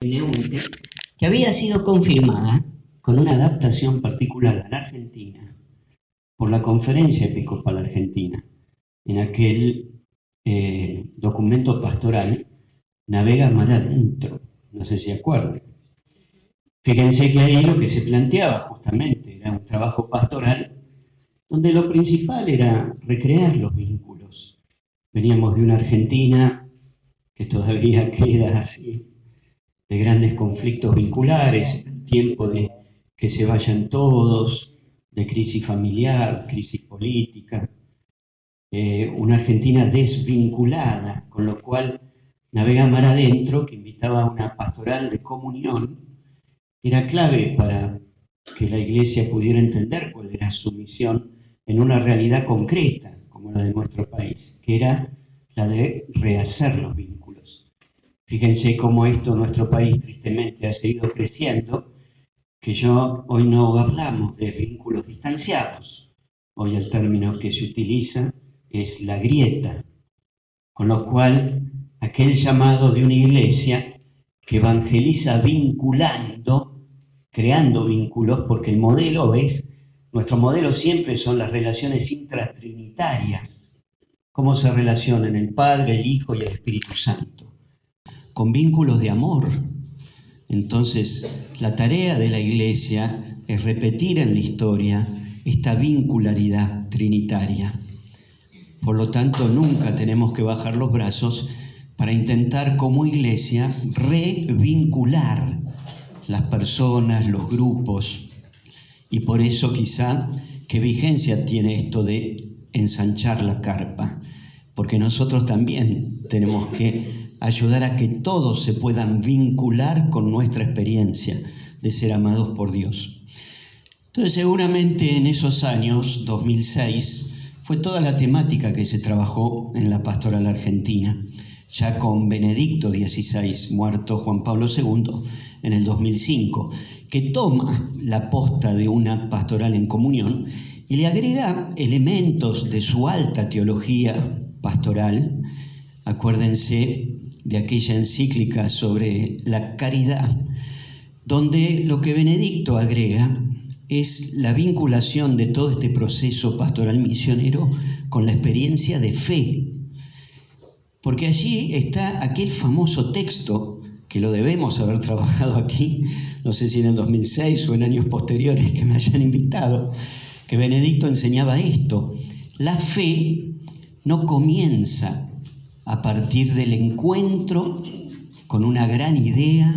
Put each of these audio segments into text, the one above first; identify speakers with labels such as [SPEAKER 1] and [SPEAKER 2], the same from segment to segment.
[SPEAKER 1] Neunte, que había sido confirmada con una adaptación particular a la Argentina por la Conferencia Episcopal Argentina. En aquel documento pastoral, Navega Mar Adentro, no sé si acuerdan. Fíjense que ahí lo que se planteaba justamente era un trabajo pastoral donde lo principal era recrear los vínculos. Veníamos de una Argentina que todavía queda así, de grandes conflictos vinculares, tiempo de que se vayan todos, de crisis familiar, crisis política, una Argentina desvinculada, con lo cual Navega Mar Adentro, que invitaba a una pastoral de comunión, era clave para que la Iglesia pudiera entender cuál era su misión en una realidad concreta, como la de nuestro país, que era la de rehacer los vínculos. Fíjense cómo esto en nuestro país tristemente ha seguido creciendo, que hoy no hablamos de vínculos distanciados. Hoy el término que se utiliza es la grieta, con lo cual aquel llamado de una iglesia que evangeliza vinculando, creando vínculos, porque el modelo nuestro modelo siempre son las relaciones intratrinitarias, cómo se relacionan el Padre, el Hijo y el Espíritu Santo, con vínculos de amor. Entonces, la tarea de la Iglesia es repetir en la historia esta vincularidad trinitaria. Por lo tanto, nunca tenemos que bajar los brazos para intentar como Iglesia revincular las personas, los grupos. Y por eso quizá qué vigencia tiene esto de ensanchar la carpa, porque nosotros también tenemos que ayudar a que todos se puedan vincular con nuestra experiencia de ser amados por Dios. Entonces, seguramente en esos años, 2006, fue toda la temática que se trabajó en la pastoral argentina, ya con Benedicto XVI, muerto Juan Pablo II en el 2005, que toma la posta de una pastoral en comunión y le agrega elementos de su alta teología pastoral. Acuérdense de aquella encíclica sobre la caridad, donde lo que Benedicto agrega es la vinculación de todo este proceso pastoral misionero con la experiencia de fe. Porque allí está aquel famoso texto, que lo debemos haber trabajado aquí, no sé si en el 2006 o en años posteriores que me hayan invitado, que Benedicto enseñaba esto: la fe no comienza a partir del encuentro con una gran idea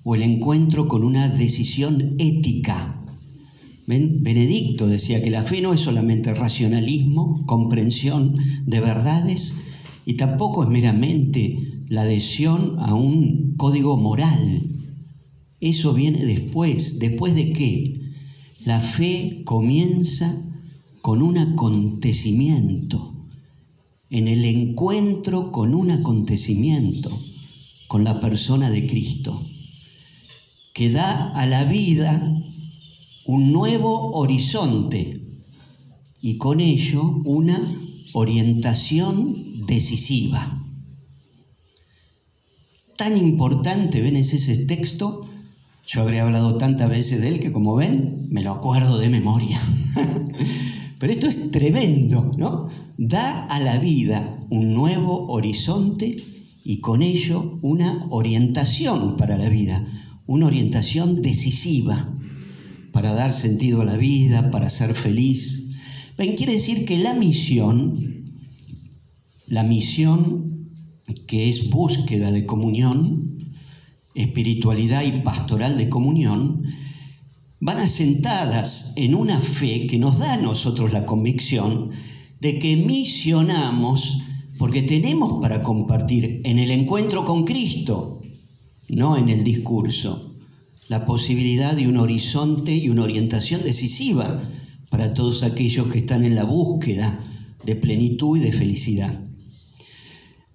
[SPEAKER 1] o el encuentro con una decisión ética. ¿Ven? Benedicto decía que la fe no es solamente racionalismo, comprensión de verdades, y tampoco es meramente la adhesión a un código moral. Eso viene después. ¿Después de qué? La fe comienza con un acontecimiento, en el encuentro con un acontecimiento, con la persona de Cristo, que da a la vida un nuevo horizonte y con ello una orientación decisiva. Tan importante, ven, es ese texto. Yo habré hablado tantas veces de él que, como ven, me lo acuerdo de memoria. Pero esto es tremendo, ¿no? Da a la vida un nuevo horizonte y con ello una orientación para la vida, una orientación decisiva para dar sentido a la vida, para ser feliz. Ven, quiere decir que la misión que es búsqueda de comunión, espiritualidad y pastoral de comunión, van asentadas en una fe que nos da a nosotros la convicción de que misionamos porque tenemos para compartir en el encuentro con Cristo, no en el discurso, la posibilidad de un horizonte y una orientación decisiva para todos aquellos que están en la búsqueda de plenitud y de felicidad.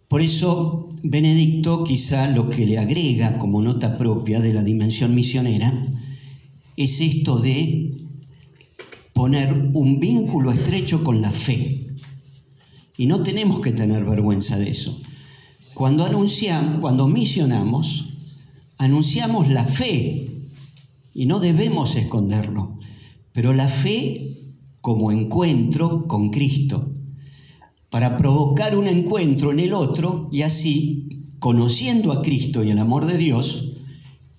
[SPEAKER 1] Por eso, Benedicto quizá lo que le agrega como nota propia de la dimensión misionera es esto de poner un vínculo estrecho con la fe. Y no tenemos que tener vergüenza de eso. Cuando misionamos, anunciamos la fe, y no debemos esconderlo, pero la fe como encuentro con Cristo, para provocar un encuentro en el otro y así, conociendo a Cristo y el amor de Dios,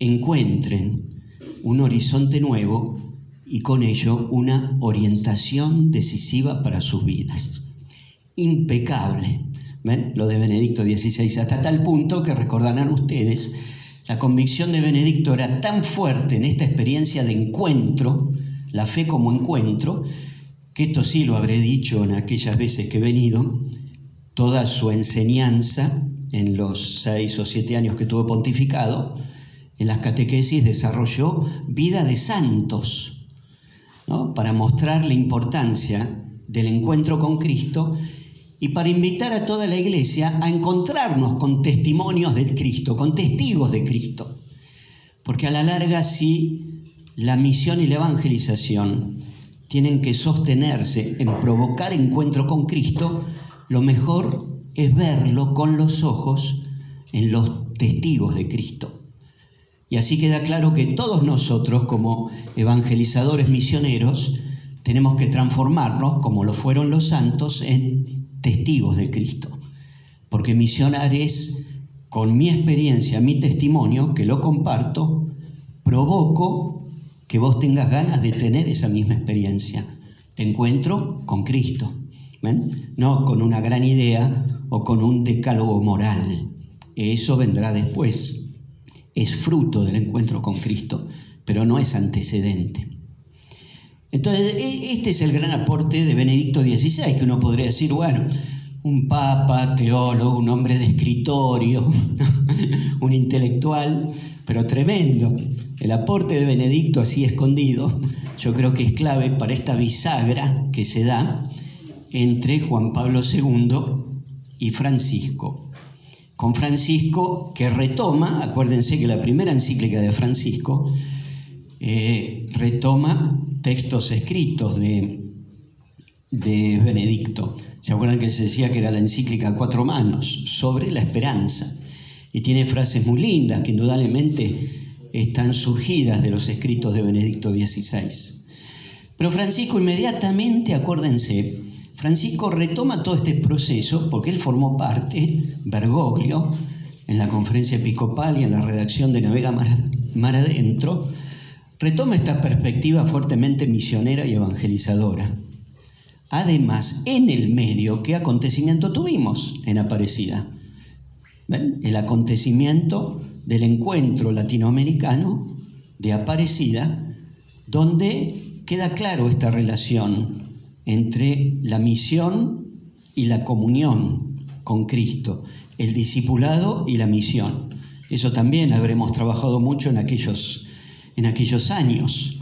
[SPEAKER 1] encuentren un horizonte nuevo y con ello una orientación decisiva para sus vidas. Impecable. ¿Ven? Lo de Benedicto XVI, hasta tal punto que recordarán ustedes, la convicción de Benedicto era tan fuerte en esta experiencia de encuentro, la fe como encuentro, que esto sí lo habré dicho en aquellas veces que he venido, toda su enseñanza en los 6 o 7 años que tuvo pontificado, en las catequesis desarrolló vida de santos, ¿no? Para mostrar la importancia del encuentro con Cristo y para invitar a toda la Iglesia a encontrarnos con testimonios de Cristo, con testigos de Cristo. Porque a la larga, sí, la misión y la evangelización tienen que sostenerse en provocar encuentro con Cristo, lo mejor es verlo con los ojos en los testigos de Cristo. Y así queda claro que todos nosotros, como evangelizadores misioneros, tenemos que transformarnos, como lo fueron los santos, en testigos de Cristo. Porque misionar es, con mi experiencia, mi testimonio, que lo comparto, provoco que vos tengas ganas de tener esa misma experiencia. Te encuentro con Cristo, ¿ven? No con una gran idea o con un decálogo moral. Eso vendrá después. Es fruto del encuentro con Cristo, pero no es antecedente. Entonces, este es el gran aporte de Benedicto XVI, que uno podría decir, bueno, un papa, teólogo, un hombre de escritorio, un intelectual, pero tremendo. El aporte de Benedicto, así escondido, yo creo que es clave para esta bisagra que se da entre Juan Pablo II y Francisco. Con Francisco, que retoma, acuérdense que la primera encíclica de Francisco retoma textos escritos de Benedicto. ¿Se acuerdan que se decía que era la encíclica a 4 manos sobre la esperanza? Y tiene frases muy lindas que indudablemente están surgidas de los escritos de Benedicto XVI. Pero Francisco inmediatamente, acuérdense, Francisco retoma todo este proceso porque él formó parte, Bergoglio, en la conferencia episcopal y en la redacción de Navega Mar Adentro, retoma esta perspectiva fuertemente misionera y evangelizadora. Además, en el medio, ¿qué acontecimiento tuvimos en Aparecida? ¿Ven? El acontecimiento del encuentro latinoamericano de Aparecida, donde queda claro esta relación entre la misión y la comunión con Cristo, el discipulado y la misión. Eso también habremos trabajado mucho en aquellos años.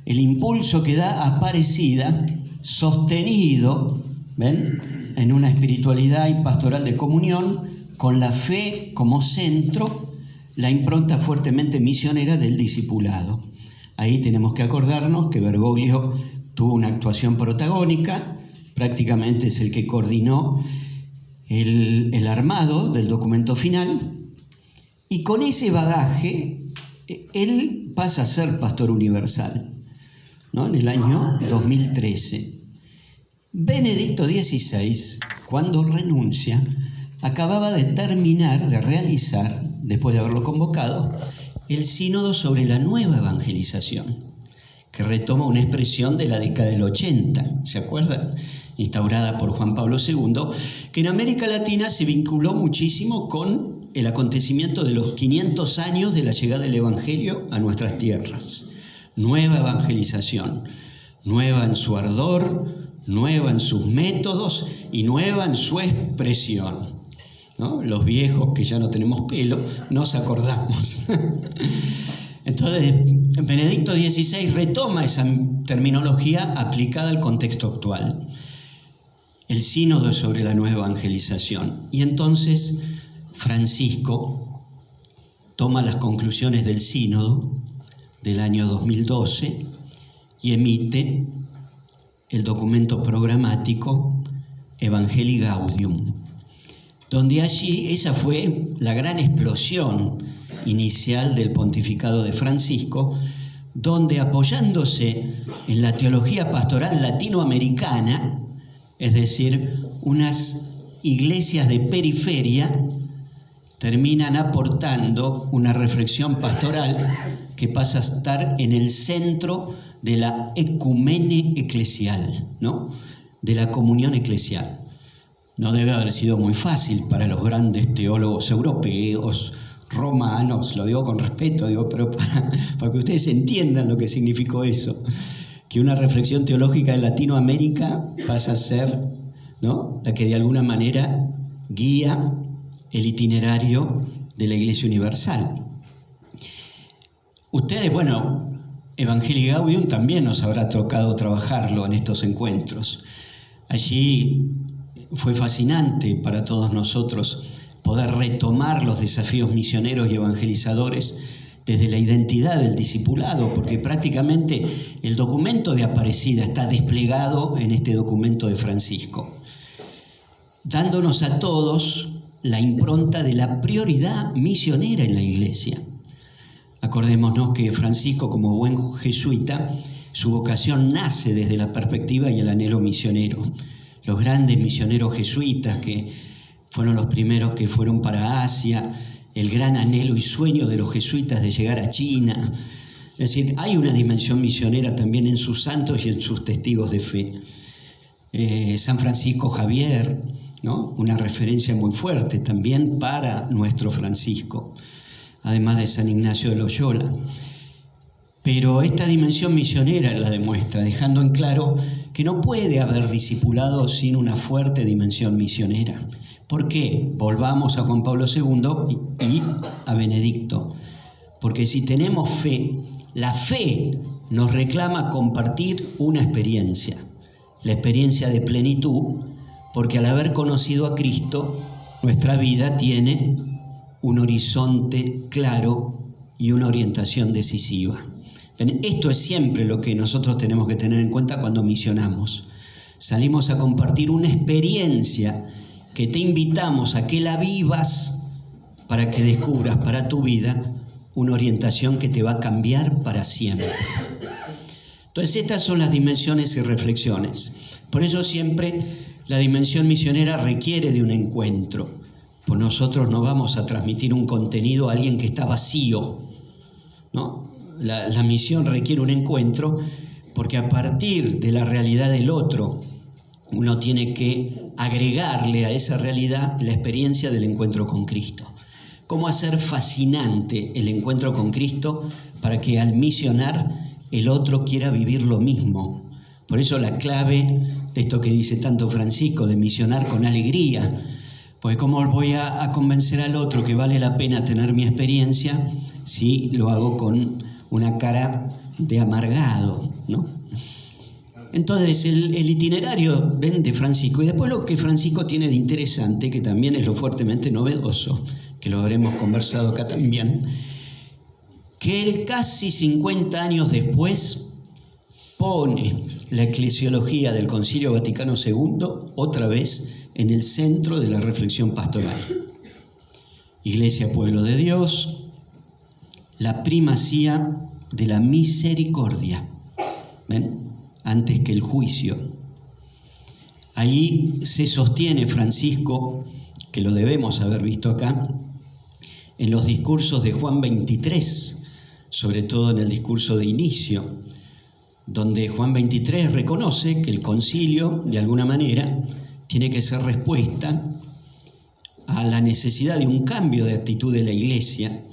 [SPEAKER 1] El impulso que da Aparecida, sostenido, ¿ven?, en una espiritualidad y pastoral de comunión, con la fe como centro, la impronta fuertemente misionera del discipulado. Ahí tenemos que acordarnos que Bergoglio tuvo una actuación protagónica, prácticamente es el que coordinó el armado del documento final, y con ese bagaje él pasa a ser pastor universal, ¿no?, en el año 2013. Benedicto XVI, cuando renuncia, acababa de terminar de realizar, después de haberlo convocado, el sínodo sobre la nueva evangelización, que retoma una expresión de la década del 80, ¿se acuerdan?, instaurada por Juan Pablo II, que en América Latina se vinculó muchísimo con el acontecimiento de los 500 años de la llegada del Evangelio a nuestras tierras. Nueva evangelización, nueva en su ardor, nueva en sus métodos y nueva en su expresión, ¿no? Los viejos que ya no tenemos pelo nos acordamos. Entonces, Benedicto XVI retoma esa terminología aplicada al contexto actual. El sínodo sobre la nueva evangelización. Y entonces Francisco toma las conclusiones del sínodo del año 2012 y emite el documento programático Evangelii Gaudium, donde allí esa fue la gran explosión inicial del pontificado de Francisco, donde apoyándose en la teología pastoral latinoamericana, es decir, unas iglesias de periferia, terminan aportando una reflexión pastoral que pasa a estar en el centro de la ecumene eclesial, ¿no? De la comunión eclesial. No debe haber sido muy fácil para los grandes teólogos europeos, romanos, lo digo con respeto, pero para que ustedes entiendan lo que significó eso, que una reflexión teológica en Latinoamérica pasa a ser, ¿no?, la que de alguna manera guía el itinerario de la Iglesia Universal. Ustedes, bueno, Evangelii Gaudium también nos habrá tocado trabajarlo en estos encuentros. Allí fue fascinante para todos nosotros poder retomar los desafíos misioneros y evangelizadores desde la identidad del discipulado, porque prácticamente el documento de Aparecida está desplegado en este documento de Francisco, dándonos a todos la impronta de la prioridad misionera en la Iglesia. Acordémonos que Francisco, como buen jesuita, su vocación nace desde la perspectiva y el anhelo misionero. Los grandes misioneros jesuitas que fueron los primeros que fueron para Asia, el gran anhelo y sueño de los jesuitas de llegar a China. Es decir, hay una dimensión misionera también en sus santos y en sus testigos de fe. San Francisco Javier, ¿no?, una referencia muy fuerte también para nuestro Francisco, además de San Ignacio de Loyola. Pero esta dimensión misionera la demuestra, dejando en claro que no puede haber discipulado sin una fuerte dimensión misionera. ¿Por qué? Volvamos a Juan Pablo II y a Benedicto. Porque si tenemos fe, la fe nos reclama compartir una experiencia, la experiencia de plenitud, porque al haber conocido a Cristo, nuestra vida tiene un horizonte claro y una orientación decisiva. Esto es siempre lo que nosotros tenemos que tener en cuenta cuando misionamos. Salimos a compartir una experiencia que te invitamos a que la vivas para que descubras para tu vida una orientación que te va a cambiar para siempre. Entonces, estas son las dimensiones y reflexiones. Por eso siempre la dimensión misionera requiere de un encuentro. Pues nosotros no vamos a transmitir un contenido a alguien que está vacío, ¿no? La misión requiere un encuentro, porque a partir de la realidad del otro, uno tiene que agregarle a esa realidad la experiencia del encuentro con Cristo. ¿Cómo hacer fascinante el encuentro con Cristo para que al misionar el otro quiera vivir lo mismo? Por eso la clave de esto que dice tanto Francisco, de misionar con alegría. Pues ¿cómo voy a convencer al otro que vale la pena tener mi experiencia si lo hago con una cara de amargado, ¿no? Entonces el itinerario, ven, de Francisco, y después lo que Francisco tiene de interesante, que también es lo fuertemente novedoso, que lo habremos conversado acá también, que él casi 50 años después pone la eclesiología del Concilio Vaticano II otra vez en el centro de la reflexión pastoral. Iglesia, pueblo de Dios, la primacía de la misericordia, ¿ven?, antes que el juicio. Ahí se sostiene Francisco, que lo debemos haber visto acá, en los discursos de Juan 23, sobre todo en el discurso de inicio, donde Juan 23 reconoce que el concilio, de alguna manera, tiene que ser respuesta a la necesidad de un cambio de actitud de la Iglesia,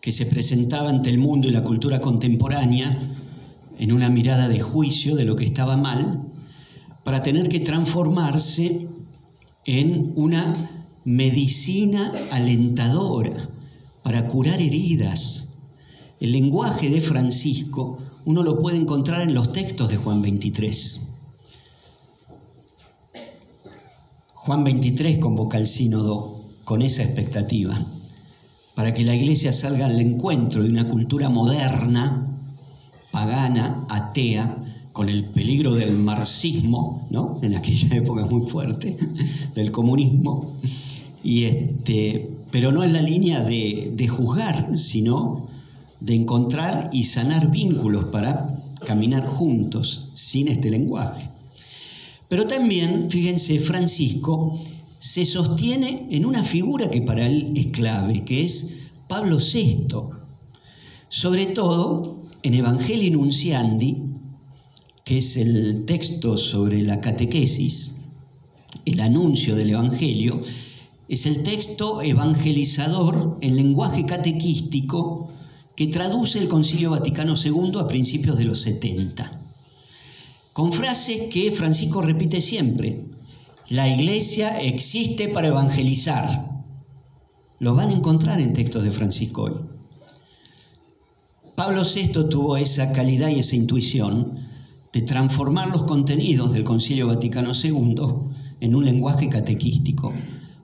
[SPEAKER 1] que se presentaba ante el mundo y la cultura contemporánea en una mirada de juicio de lo que estaba mal, para tener que transformarse en una medicina alentadora para curar heridas. El lenguaje de Francisco uno lo puede encontrar en los textos de Juan 23. Juan 23 convoca al sínodo con esa expectativa, para que la Iglesia salga al encuentro de una cultura moderna, pagana, atea, con el peligro del marxismo, ¿no?, en aquella época muy fuerte, del comunismo, pero no en la línea de juzgar, sino de encontrar y sanar vínculos para caminar juntos sin este lenguaje. Pero también, fíjense, Francisco se sostiene en una figura que para él es clave, que es Pablo VI. Sobre todo en Evangelii Nunciandi, que es el texto sobre la catequesis, el anuncio del Evangelio, es el texto evangelizador en lenguaje catequístico que traduce el Concilio Vaticano II a principios de los 70. Con frases que Francisco repite siempre: la Iglesia existe para evangelizar. Lo van a encontrar en textos de Francisco hoy. Pablo VI tuvo esa calidad y esa intuición de transformar los contenidos del Concilio Vaticano II en un lenguaje catequístico,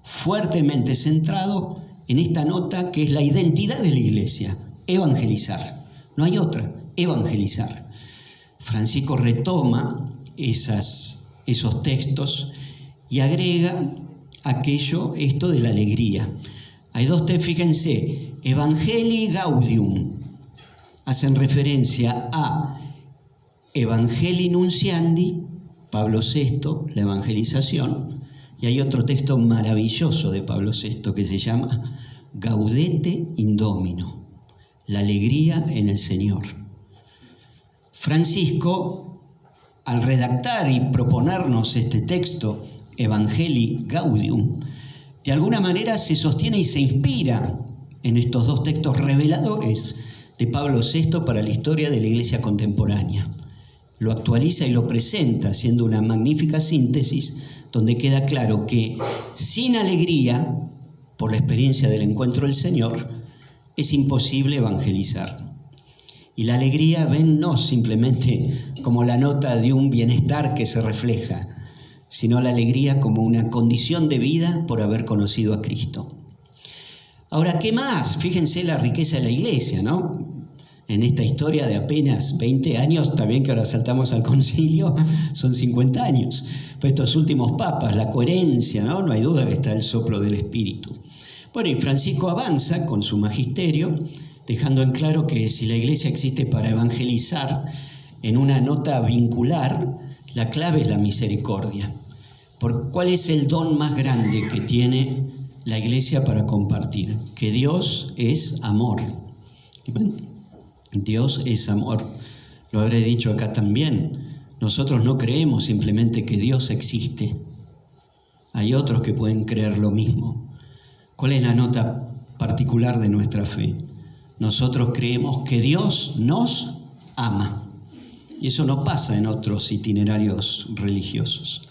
[SPEAKER 1] fuertemente centrado en esta nota que es la identidad de la Iglesia: evangelizar. No hay otra, evangelizar. Francisco retoma esos textos y agrega esto de la alegría. Hay dos textos, fíjense, Evangelii Gaudium, hacen referencia a Evangelii Nunciandi, Pablo VI, la evangelización, y hay otro texto maravilloso de Pablo VI que se llama Gaudete in Domino, la alegría en el Señor. Francisco, al redactar y proponernos este texto, Evangelii Gaudium, de alguna manera se sostiene y se inspira en estos dos textos reveladores de Pablo VI para la historia de la Iglesia contemporánea. Lo actualiza y lo presenta, haciendo una magnífica síntesis donde queda claro que sin alegría, por la experiencia del encuentro del Señor, es imposible evangelizar. Y la alegría ven no simplemente como la nota de un bienestar que se refleja, sino la alegría como una condición de vida por haber conocido a Cristo. Ahora, ¿qué más? Fíjense la riqueza de la Iglesia, ¿no? En esta historia de apenas 20 años, también que ahora saltamos al concilio, son 50 años. Pero estos últimos papas, la coherencia, ¿no? No hay duda que está el soplo del Espíritu. Bueno, y Francisco avanza con su magisterio, dejando en claro que si la Iglesia existe para evangelizar, en una nota vincular, la clave es la misericordia. ¿Cuál es el don más grande que tiene la Iglesia para compartir? Que Dios es amor. Dios es amor. Lo habré dicho acá también. Nosotros no creemos simplemente que Dios existe. Hay otros que pueden creer lo mismo. ¿Cuál es la nota particular de nuestra fe? Nosotros creemos que Dios nos ama. Y eso no pasa en otros itinerarios religiosos.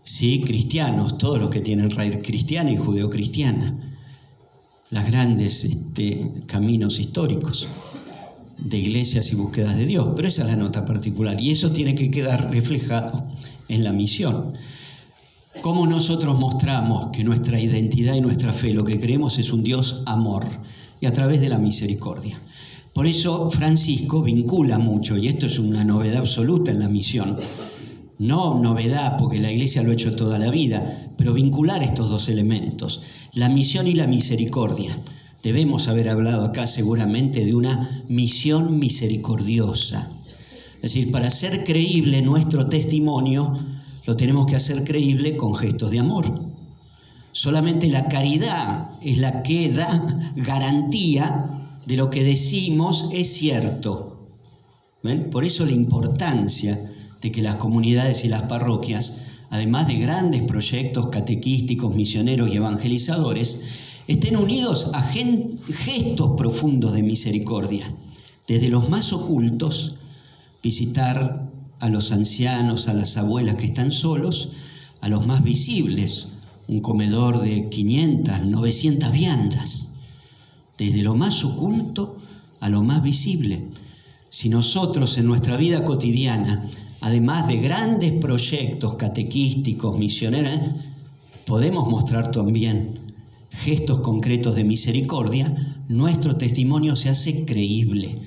[SPEAKER 1] Sí, cristianos, todos los que tienen raíz cristiana y judeocristiana, las grandes caminos históricos de iglesias y búsquedas de Dios, pero esa es la nota particular y eso tiene que quedar reflejado en la misión. ¿Cómo nosotros mostramos que nuestra identidad y nuestra fe, lo que creemos es un Dios amor y a través de la misericordia? Por eso Francisco vincula mucho, y esto es una novedad absoluta en la misión, no novedad porque la Iglesia lo ha hecho toda la vida, pero vincular estos dos elementos, la misión y la misericordia. Debemos haber hablado acá seguramente de una misión misericordiosa. Es decir, para hacer creíble nuestro testimonio, lo tenemos que hacer creíble con gestos de amor. Solamente la caridad es la que da garantía de lo que decimos es cierto. ¿Ven? Por eso la importancia de que las comunidades y las parroquias, además de grandes proyectos catequísticos, misioneros y evangelizadores, estén unidos a gestos profundos de misericordia, desde los más ocultos, visitar a los ancianos, a las abuelas que están solos, a los más visibles, un comedor de 500, 900 viandas, desde lo más oculto a lo más visible. Si nosotros en nuestra vida cotidiana, además de grandes proyectos catequísticos, misioneros, podemos mostrar también gestos concretos de misericordia, nuestro testimonio se hace creíble.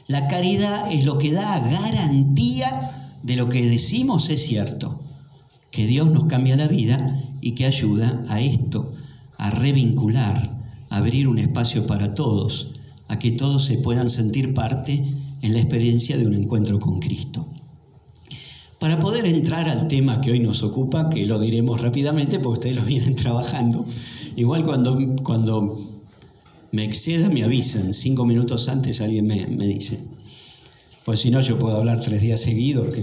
[SPEAKER 1] La caridad es lo que da garantía de lo que decimos es cierto, que Dios nos cambia la vida y que ayuda a esto, a revincular, abrir un espacio para todos, a que todos se puedan sentir parte en la experiencia de un encuentro con Cristo. Para poder entrar al tema que hoy nos ocupa, que lo diremos rápidamente porque ustedes lo vienen trabajando, igual cuando me exceda me avisan, 5 minutos antes alguien me dice, pues si no yo puedo hablar 3 días seguidos.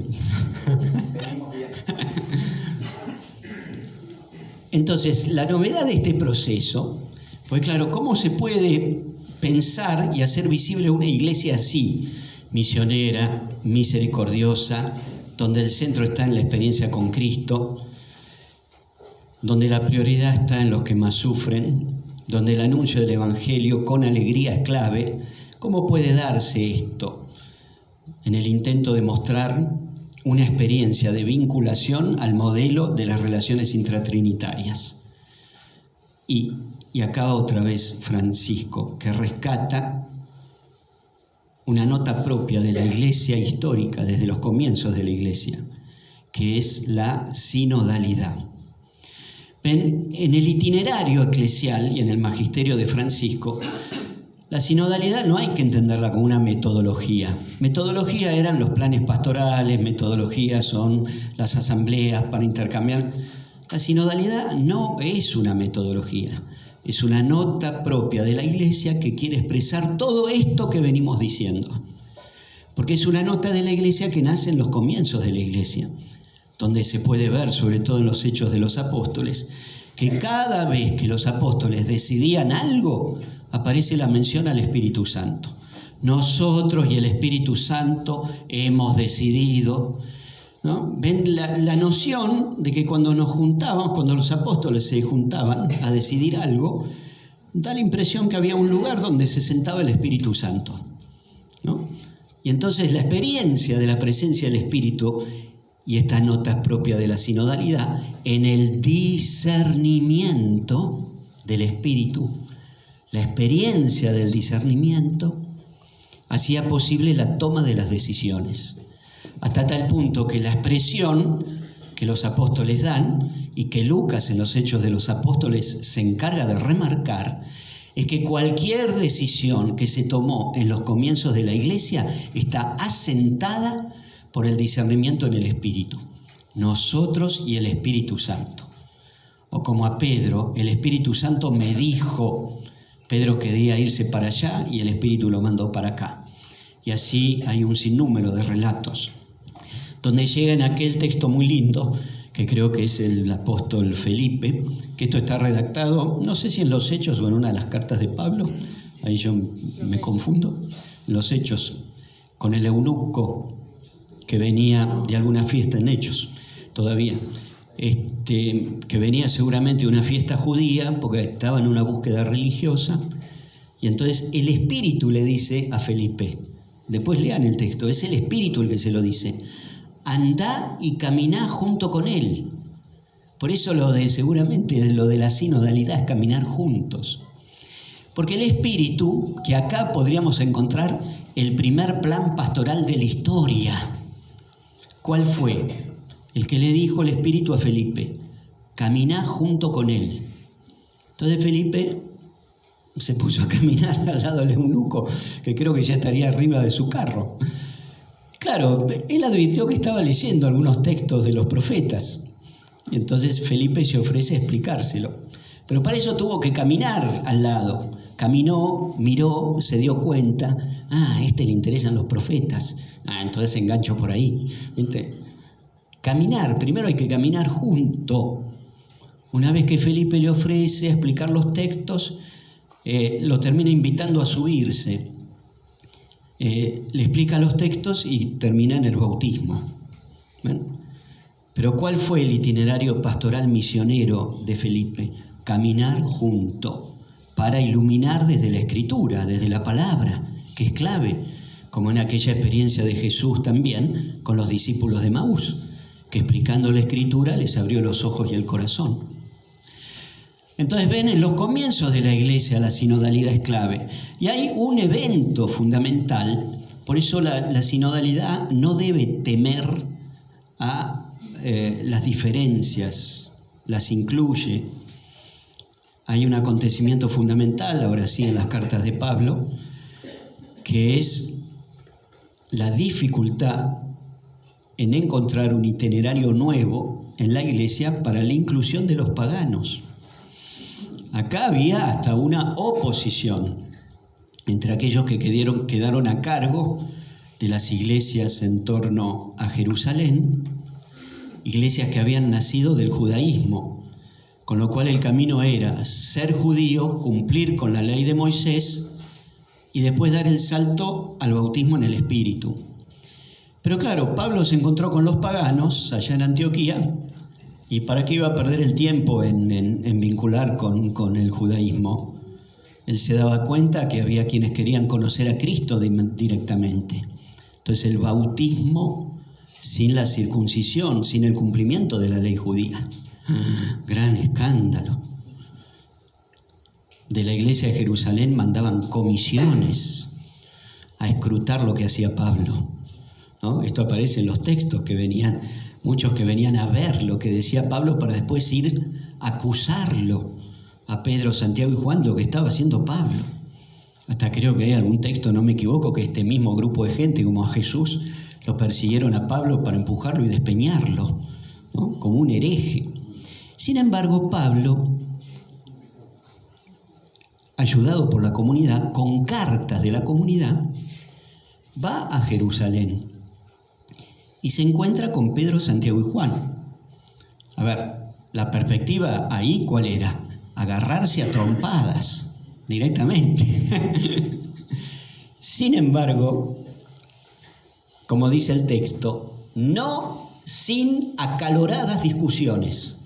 [SPEAKER 1] Entonces, la novedad de este proceso, pues claro, ¿cómo se puede pensar y hacer visible una iglesia así, misionera, misericordiosa, donde el centro está en la experiencia con Cristo, donde la prioridad está en los que más sufren, donde el anuncio del Evangelio con alegría es clave? ¿Cómo puede darse esto en el intento de mostrar una experiencia de vinculación al modelo de las relaciones intratrinitarias? Y acá otra vez Francisco, que rescata una nota propia de la Iglesia histórica, desde los comienzos de la Iglesia, que es la sinodalidad. Ven, en el itinerario eclesial y en el magisterio de Francisco, la sinodalidad no hay que entenderla como una metodología. Metodología eran los planes pastorales, metodología son las asambleas para intercambiar. La sinodalidad no es una metodología, es una nota propia de la Iglesia que quiere expresar todo esto que venimos diciendo. Porque es una nota de la Iglesia que nace en los comienzos de la Iglesia, donde se puede ver, sobre todo en los Hechos de los Apóstoles, que cada vez que los apóstoles decidían algo, aparece la mención al Espíritu Santo. Nosotros y el Espíritu Santo hemos decidido, ¿no? Ven la noción de que cuando nos juntábamos, cuando los apóstoles se juntaban a decidir algo, da la impresión que había un lugar donde se sentaba el Espíritu Santo, ¿no? Y entonces la experiencia de la presencia del Espíritu, y esta nota es propia de la sinodalidad, en el discernimiento del Espíritu, la experiencia del discernimiento hacía posible la toma de las decisiones, hasta tal punto que la expresión que los apóstoles dan y que Lucas en los Hechos de los Apóstoles se encarga de remarcar, es que cualquier decisión que se tomó en los comienzos de la Iglesia está asentada por el discernimiento en el Espíritu, nosotros y el Espíritu Santo. O como a Pedro, el Espíritu Santo me dijo, Pedro quería irse para allá y el Espíritu lo mandó para acá. Y así hay un sinnúmero de relatos, donde llega en aquel texto muy lindo, que creo que es el apóstol Felipe, que esto está redactado, no sé si en los Hechos o en una de las cartas de Pablo, ahí yo me confundo, los Hechos, con el eunuco que venía de alguna fiesta en Hechos, todavía, que venía seguramente de una fiesta judía, porque estaba en una búsqueda religiosa, y entonces el Espíritu le dice a Felipe, después lean el texto, es el Espíritu el que se lo dice, andá y caminá junto con él. Por eso seguramente lo de la sinodalidad es caminar juntos. Porque el Espíritu, que acá podríamos encontrar el primer plan pastoral de la historia, ¿cuál fue? El que le dijo el Espíritu a Felipe, caminá junto con él. Entonces Felipe se puso a caminar al lado del eunuco, que creo que ya estaría arriba de su carro. Claro, él advirtió que estaba leyendo algunos textos de los profetas, y entonces Felipe se ofrece a explicárselo. Pero para eso tuvo que caminar al lado. Caminó, miró, se dio cuenta, a este le interesan los profetas, entonces engancho por ahí. ¿Viste? Caminar, primero hay que caminar junto. Una vez que Felipe le ofrece a explicar los textos, lo termina invitando a subirse. Le explica los textos y termina en el bautismo. ¿Ven? Pero ¿cuál fue el itinerario pastoral misionero de Felipe? Caminar junto, para iluminar desde la Escritura, desde la palabra, que es clave, como en aquella experiencia de Jesús también con los discípulos de Maús, que explicando la Escritura les abrió los ojos y el corazón. Entonces ven, en los comienzos de la Iglesia la sinodalidad es clave. Y hay un evento fundamental, por eso la sinodalidad no debe temer a las diferencias, las incluye. hay un acontecimiento fundamental, ahora sí, en las cartas de Pablo, que es la dificultad en encontrar un itinerario nuevo en la iglesia para la inclusión de los paganos. Acá había hasta una oposición entre aquellos que quedaron a cargo de las iglesias en torno a Jerusalén, iglesias que habían nacido del judaísmo, con lo cual el camino era ser judío, cumplir con la ley de Moisés y después dar el salto al bautismo en el Espíritu. Pero claro, Pablo se encontró con los paganos allá en Antioquía, y ¿para qué iba a perder el tiempo en vincular con el judaísmo? Él se daba cuenta que había quienes querían conocer a Cristo directamente. Entonces el bautismo sin la circuncisión, sin el cumplimiento de la ley judía. Gran escándalo. De la iglesia de Jerusalén mandaban comisiones a escrutar lo que hacía Pablo, ¿no? Esto aparece en los textos que venían, muchos que venían a ver lo que decía Pablo para después ir a acusarlo a Pedro, Santiago y Juan de lo que estaba haciendo Pablo. Hasta creo que hay algún texto, no me equivoco, que este mismo grupo de gente, como a Jesús, lo persiguieron a Pablo para empujarlo y despeñarlo, ¿no? Como un hereje. Sin embargo, Pablo, ayudado por la comunidad, con cartas de la comunidad, va a Jerusalén y se encuentra con Pedro, Santiago y Juan. A ver, la perspectiva ahí, ¿cuál era? Agarrarse a trompadas directamente. Sin embargo, como dice el texto, no sin acaloradas discusiones.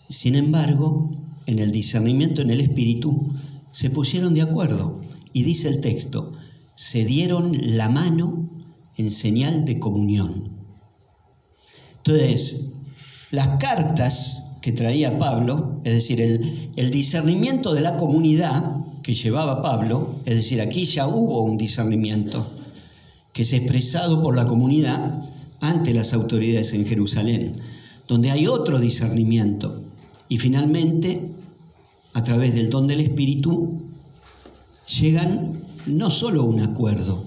[SPEAKER 1] Sin embargo, en el discernimiento en el Espíritu se pusieron de acuerdo y dice el texto, se dieron la mano en señal de comunión. Entonces, las cartas que traía Pablo, es decir, el discernimiento de la comunidad que llevaba Pablo, es decir, aquí ya hubo un discernimiento que es expresado por la comunidad ante las autoridades en Jerusalén, donde hay otro discernimiento. Y finalmente, a través del don del Espíritu, llegan no solo a un acuerdo,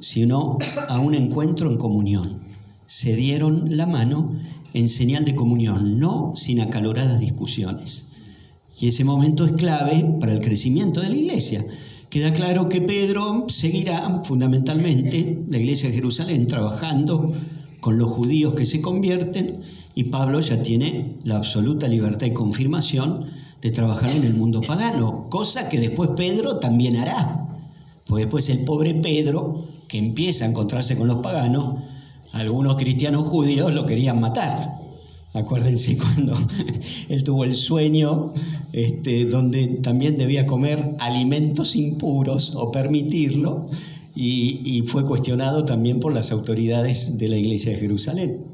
[SPEAKER 1] sino a un encuentro en comunión. Se dieron la mano en señal de comunión, no sin acaloradas discusiones. Y ese momento es clave para el crecimiento de la iglesia. Queda claro que Pedro seguirá fundamentalmente, la iglesia de Jerusalén, trabajando con los judíos que se convierten, y Pablo ya tiene la absoluta libertad y confirmación de trabajar en el mundo pagano, cosa que después Pedro también hará. Porque después el pobre Pedro, que empieza a encontrarse con los paganos, algunos cristianos judíos lo querían matar. Acuérdense cuando él tuvo el sueño donde también debía comer alimentos impuros o permitirlo, y fue cuestionado también por las autoridades de la iglesia de Jerusalén.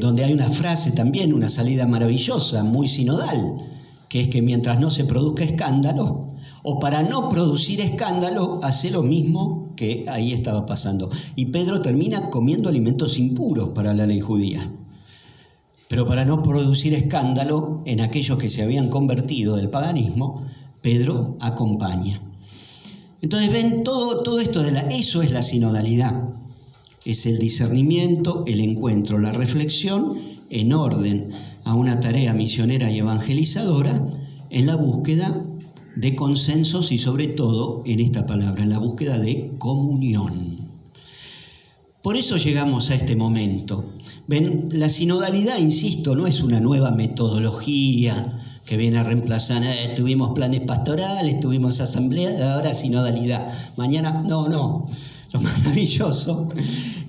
[SPEAKER 1] Donde hay una frase también, una salida maravillosa, muy sinodal, que es que mientras no se produzca escándalo, o para no producir escándalo, hace lo mismo que ahí estaba pasando. Y Pedro termina comiendo alimentos impuros para la ley judía. Pero para no producir escándalo en aquellos que se habían convertido del paganismo, Pedro acompaña. Entonces ven, todo esto, eso es la sinodalidad. Es el discernimiento, el encuentro, la reflexión en orden a una tarea misionera y evangelizadora en la búsqueda de consensos y sobre todo en esta palabra, en la búsqueda de comunión. Por eso llegamos a este momento. Ven, la sinodalidad, insisto, no es una nueva metodología que viene a reemplazar, tuvimos planes pastorales, tuvimos asambleas, ahora sinodalidad. Mañana, no. Lo maravilloso,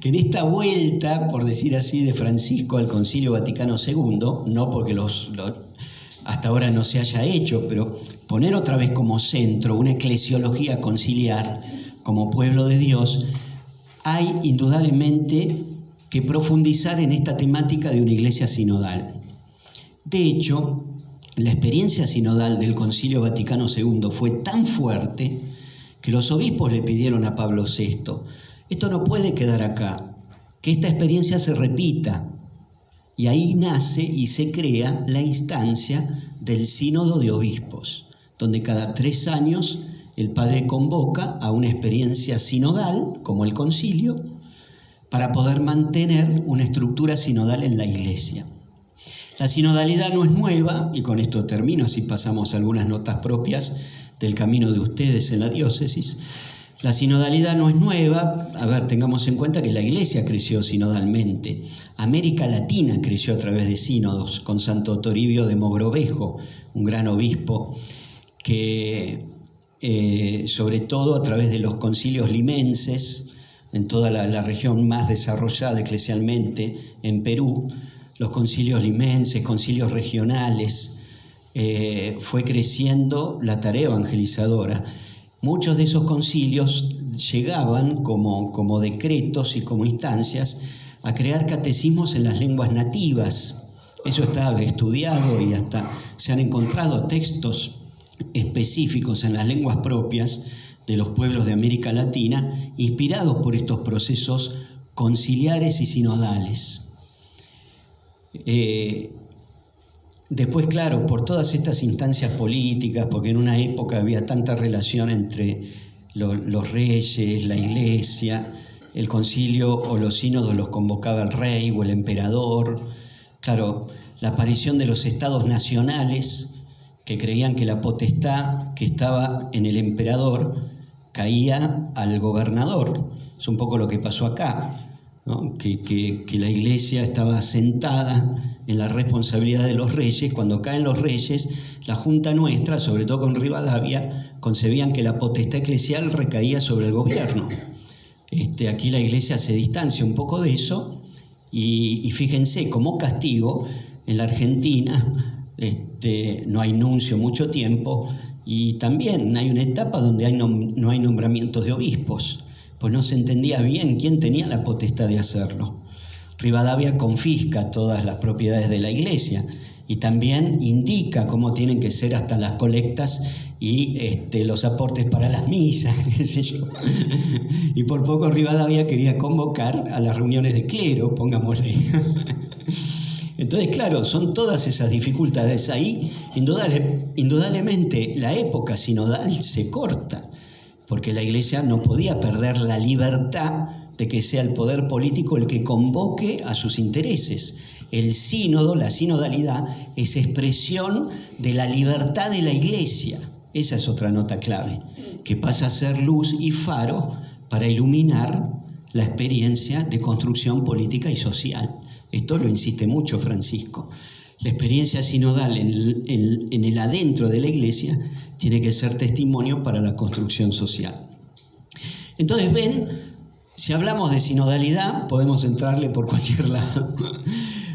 [SPEAKER 1] que en esta vuelta, por decir así, de Francisco al Concilio Vaticano II, no porque hasta ahora no se haya hecho, pero poner otra vez como centro una eclesiología conciliar como pueblo de Dios, hay indudablemente que profundizar en esta temática de una iglesia sinodal. De hecho, la experiencia sinodal del Concilio Vaticano II fue tan fuerte que los obispos le pidieron a Pablo VI, esto no puede quedar acá, que esta experiencia se repita. Y ahí nace y se crea la instancia del Sínodo de Obispos, donde cada 3 años el padre convoca a una experiencia sinodal, como el concilio, para poder mantener una estructura sinodal en la Iglesia. La sinodalidad no es nueva, y con esto termino, así pasamos algunas notas propias del camino de ustedes en la diócesis. La sinodalidad no es nueva. A ver, tengamos en cuenta que la Iglesia creció sinodalmente. América Latina creció a través de sínodos, con Santo Toribio de Mogrovejo, un gran obispo, que sobre todo a través de los concilios limenses, en toda la región más desarrollada eclesialmente, en Perú, los concilios limenses, concilios regionales, fue creciendo la tarea evangelizadora. Muchos de esos concilios llegaban como decretos y como instancias a crear catecismos en las lenguas nativas. Eso está estudiado y hasta se han encontrado textos específicos en las lenguas propias de los pueblos de América Latina, inspirados por estos procesos conciliares y sinodales. Después, claro, por todas estas instancias políticas, porque en una época había tanta relación entre los reyes, la Iglesia, el concilio o los sínodos los convocaba el rey o el emperador. Claro, la aparición de los estados nacionales, que creían que la potestad que estaba en el emperador caía al gobernador. Es un poco lo que pasó acá, ¿no? Que la Iglesia estaba sentada en la responsabilidad de los reyes. Cuando caen los reyes, la Junta Nuestra, sobre todo con Rivadavia, concebían que la potestad eclesial recaía sobre el gobierno. Aquí la Iglesia se distancia un poco de eso y fíjense, como castigo, en la Argentina no hay nuncio mucho tiempo y también hay una etapa donde no hay nombramientos de obispos, pues no se entendía bien quién tenía la potestad de hacerlo. Rivadavia confisca todas las propiedades de la Iglesia y también indica cómo tienen que ser hasta las colectas y los aportes para las misas, qué sé yo. Y por poco Rivadavia quería convocar a las reuniones de clero, pongámosle. Entonces, claro, son todas esas dificultades. Ahí, indudablemente, la época sinodal se corta, porque la Iglesia no podía perder la libertad de que sea el poder político el que convoque a sus intereses. El sínodo, la sinodalidad, es expresión de la libertad de la Iglesia. Esa es otra nota clave, que pasa a ser luz y faro para iluminar la experiencia de construcción política y social. Esto lo insiste mucho Francisco. La experiencia sinodal en el adentro de la Iglesia tiene que ser testimonio para la construcción social. Entonces, ven, si hablamos de sinodalidad, podemos entrarle por cualquier lado.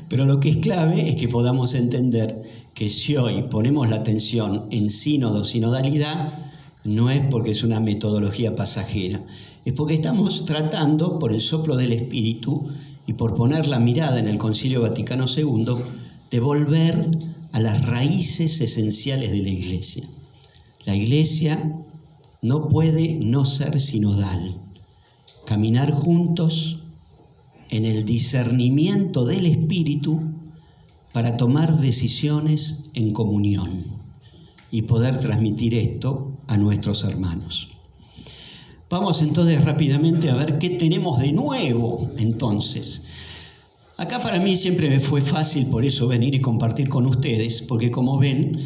[SPEAKER 1] Pero lo que es clave es que podamos entender que si hoy ponemos la atención en sínodo, sinodalidad, no es porque es una metodología pasajera, es porque estamos tratando, por el soplo del Espíritu y por poner la mirada en el Concilio Vaticano II, de volver a las raíces esenciales de la Iglesia. La Iglesia no puede no ser sinodal. Caminar juntos en el discernimiento del Espíritu para tomar decisiones en comunión y poder transmitir esto a nuestros hermanos. Vamos entonces rápidamente a ver qué tenemos de nuevo entonces. Acá para mí siempre me fue fácil por eso venir y compartir con ustedes, porque como ven,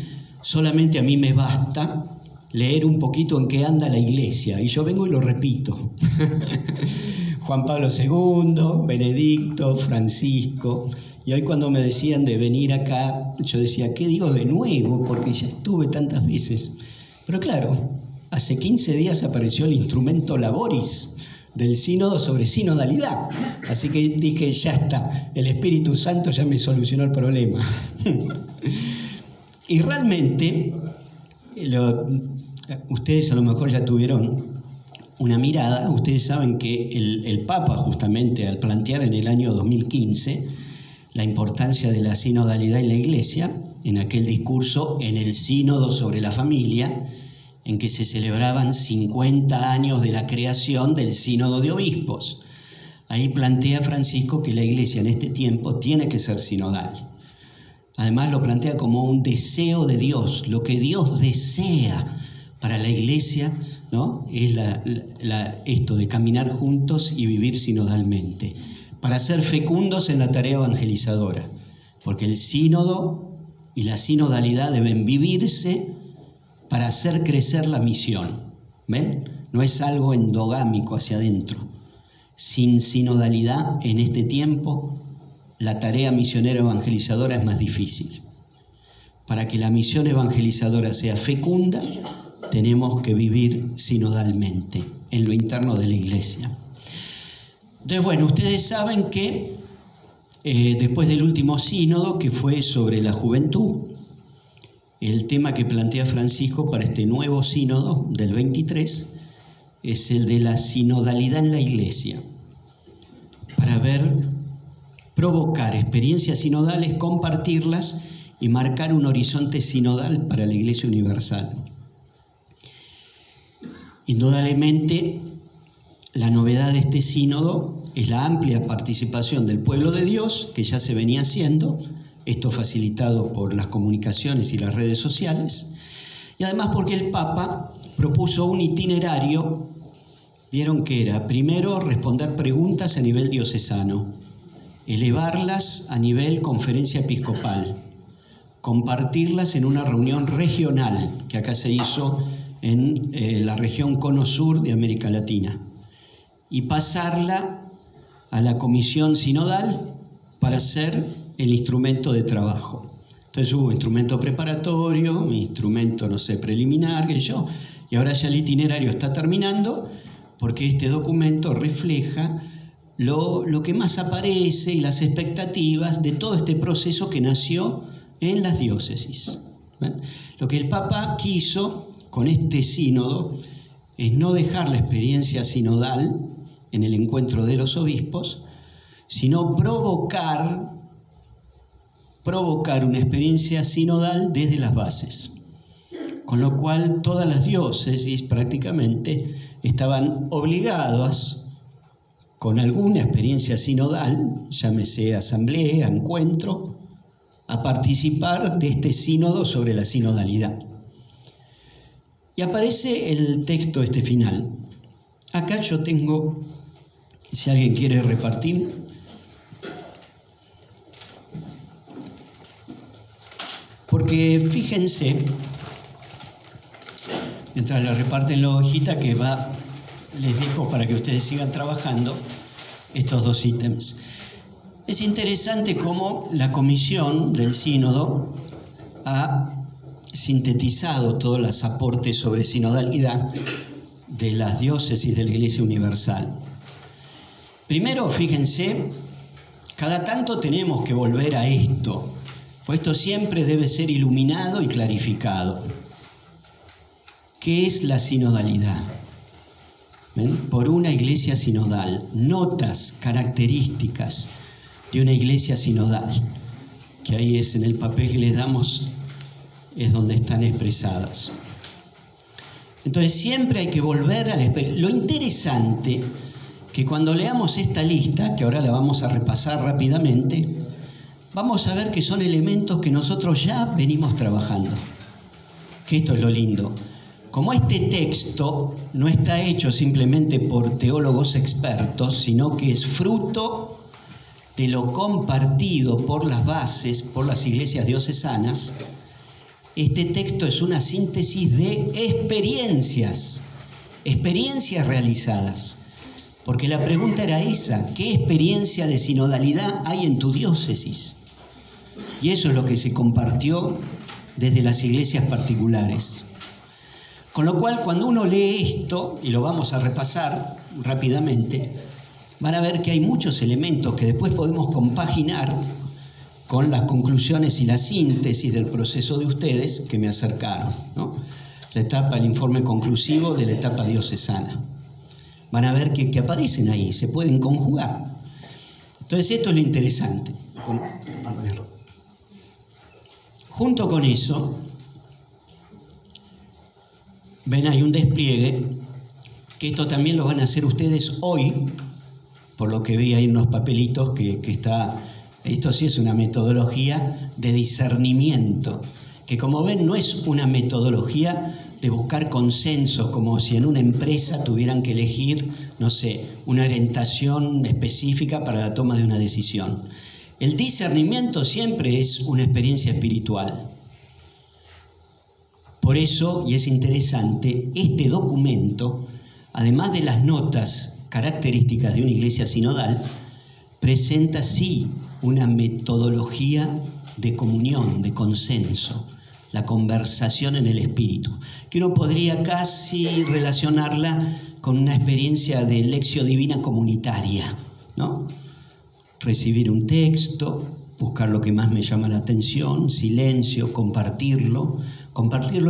[SPEAKER 1] solamente a mí me basta leer un poquito en qué anda la Iglesia, y yo vengo y lo repito. Juan Pablo II, Benedicto, Francisco, y hoy cuando me decían de venir acá, yo decía, ¿qué digo de nuevo? Porque ya estuve tantas veces. Pero claro, hace 15 días apareció el instrumento Laboris del sínodo sobre sinodalidad. Así que dije, ya está, el Espíritu Santo ya me solucionó el problema. Y realmente, ustedes a lo mejor ya tuvieron una mirada. Ustedes saben que el Papa, justamente al plantear en el año 2015 la importancia de la sinodalidad en la Iglesia, en aquel discurso en el Sínodo sobre la Familia, en que se celebraban 50 años de la creación del Sínodo de Obispos. ahí plantea Francisco que la Iglesia en este tiempo tiene que ser sinodal. Además lo plantea como un deseo de Dios, lo que Dios desea para la Iglesia, ¿no? Es esto de caminar juntos y vivir sinodalmente, para ser fecundos en la tarea evangelizadora, porque el sínodo y la sinodalidad deben vivirse para hacer crecer la misión. ¿Ven? No es algo endogámico hacia adentro. Sin sinodalidad en este tiempo, la tarea misionera evangelizadora es más difícil. Para que la misión evangelizadora sea fecunda, tenemos que vivir sinodalmente, en lo interno de la Iglesia. Entonces, bueno, ustedes saben que después del último sínodo, que fue sobre la juventud, el tema que plantea Francisco para este nuevo sínodo del 23 es el de la sinodalidad en la Iglesia, para provocar experiencias sinodales, compartirlas y marcar un horizonte sinodal para la Iglesia universal. Indudablemente, la novedad de este sínodo es la amplia participación del pueblo de Dios, que ya se venía haciendo, esto facilitado por las comunicaciones y las redes sociales, y además porque el Papa propuso un itinerario. Vieron que era, primero, responder preguntas a nivel diocesano, elevarlas a nivel conferencia episcopal, compartirlas en una reunión regional, que acá se hizo en la región Cono Sur de América Latina, y pasarla a la comisión sinodal para ser el instrumento de trabajo. Entonces hubo instrumento preparatorio, instrumento, no sé, preliminar, y ahora ya el itinerario está terminando, porque este documento refleja lo que más aparece y las expectativas de todo este proceso que nació en las diócesis. ¿Ven? Lo que el Papa quiso con este sínodo es no dejar la experiencia sinodal en el encuentro de los obispos, sino provocar una experiencia sinodal desde las bases. Con lo cual todas las diócesis prácticamente estaban obligadas con alguna experiencia sinodal, llámese asamblea, encuentro, a participar de este sínodo sobre la sinodalidad. Y aparece el texto final. Acá yo tengo, si alguien quiere repartir, porque fíjense, mientras le reparten la hojita que les dejo para que ustedes sigan trabajando estos dos ítems. Es interesante cómo la comisión del sínodo ha sintetizado todos los aportes sobre sinodalidad de las diócesis de la Iglesia Universal. Primero, fíjense, cada tanto tenemos que volver a esto, pues esto siempre debe ser iluminado y clarificado. ¿Qué es la sinodalidad? ¿Ven? Por una iglesia sinodal, notas, características de una iglesia sinodal, que ahí es en el papel que les damos, es donde están expresadas. Entonces siempre hay que volver a la experiencia. Lo interesante que cuando leamos esta lista, que ahora la vamos a repasar rápidamente, vamos a ver que son elementos que nosotros ya venimos trabajando. Que esto es lo lindo. Como este texto no está hecho simplemente por teólogos expertos, sino que es fruto de lo compartido por las bases, por las iglesias diocesanas, este texto es una síntesis de experiencias realizadas. Porque la pregunta era esa, ¿qué experiencia de sinodalidad hay en tu diócesis? Y eso es lo que se compartió desde las iglesias particulares. Con lo cual, cuando uno lee esto, y lo vamos a repasar rápidamente, van a ver que hay muchos elementos que después podemos compaginar con las conclusiones y la síntesis del proceso de ustedes que me acercaron, ¿no? El informe conclusivo de la etapa diocesana. Van a ver que aparecen ahí, se pueden conjugar. Entonces esto es lo interesante. Junto con eso, ven, hay un despliegue, que esto también lo van a hacer ustedes hoy, por lo que vi ahí en unos papelitos que está, esto sí es una metodología de discernimiento, que como ven no es una metodología de buscar consensos, como si en una empresa tuvieran que elegir, no sé, una orientación específica para la toma de una decisión. El discernimiento siempre es una experiencia espiritual. Por eso, y es interesante, este documento, además de las notas características de una iglesia sinodal, presenta sí una metodología de comunión, de consenso, la conversación en el espíritu, que uno podría casi relacionarla con una experiencia de lección divina comunitaria, ¿no? Recibir un texto, buscar lo que más me llama la atención, silencio, compartirlo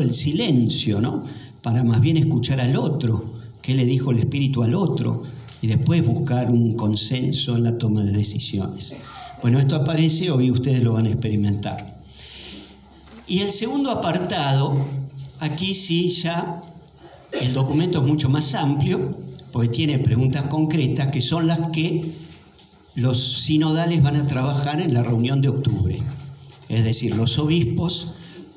[SPEAKER 1] el silencio, ¿no? Para más bien escuchar al otro, qué le dijo el Espíritu al otro, y después buscar un consenso en la toma de decisiones. Bueno, esto aparece, hoy ustedes lo van a experimentar. Y el segundo apartado, aquí sí ya el documento es mucho más amplio, porque tiene preguntas concretas que son las que los sinodales van a trabajar en la reunión de octubre. Es decir, los obispos,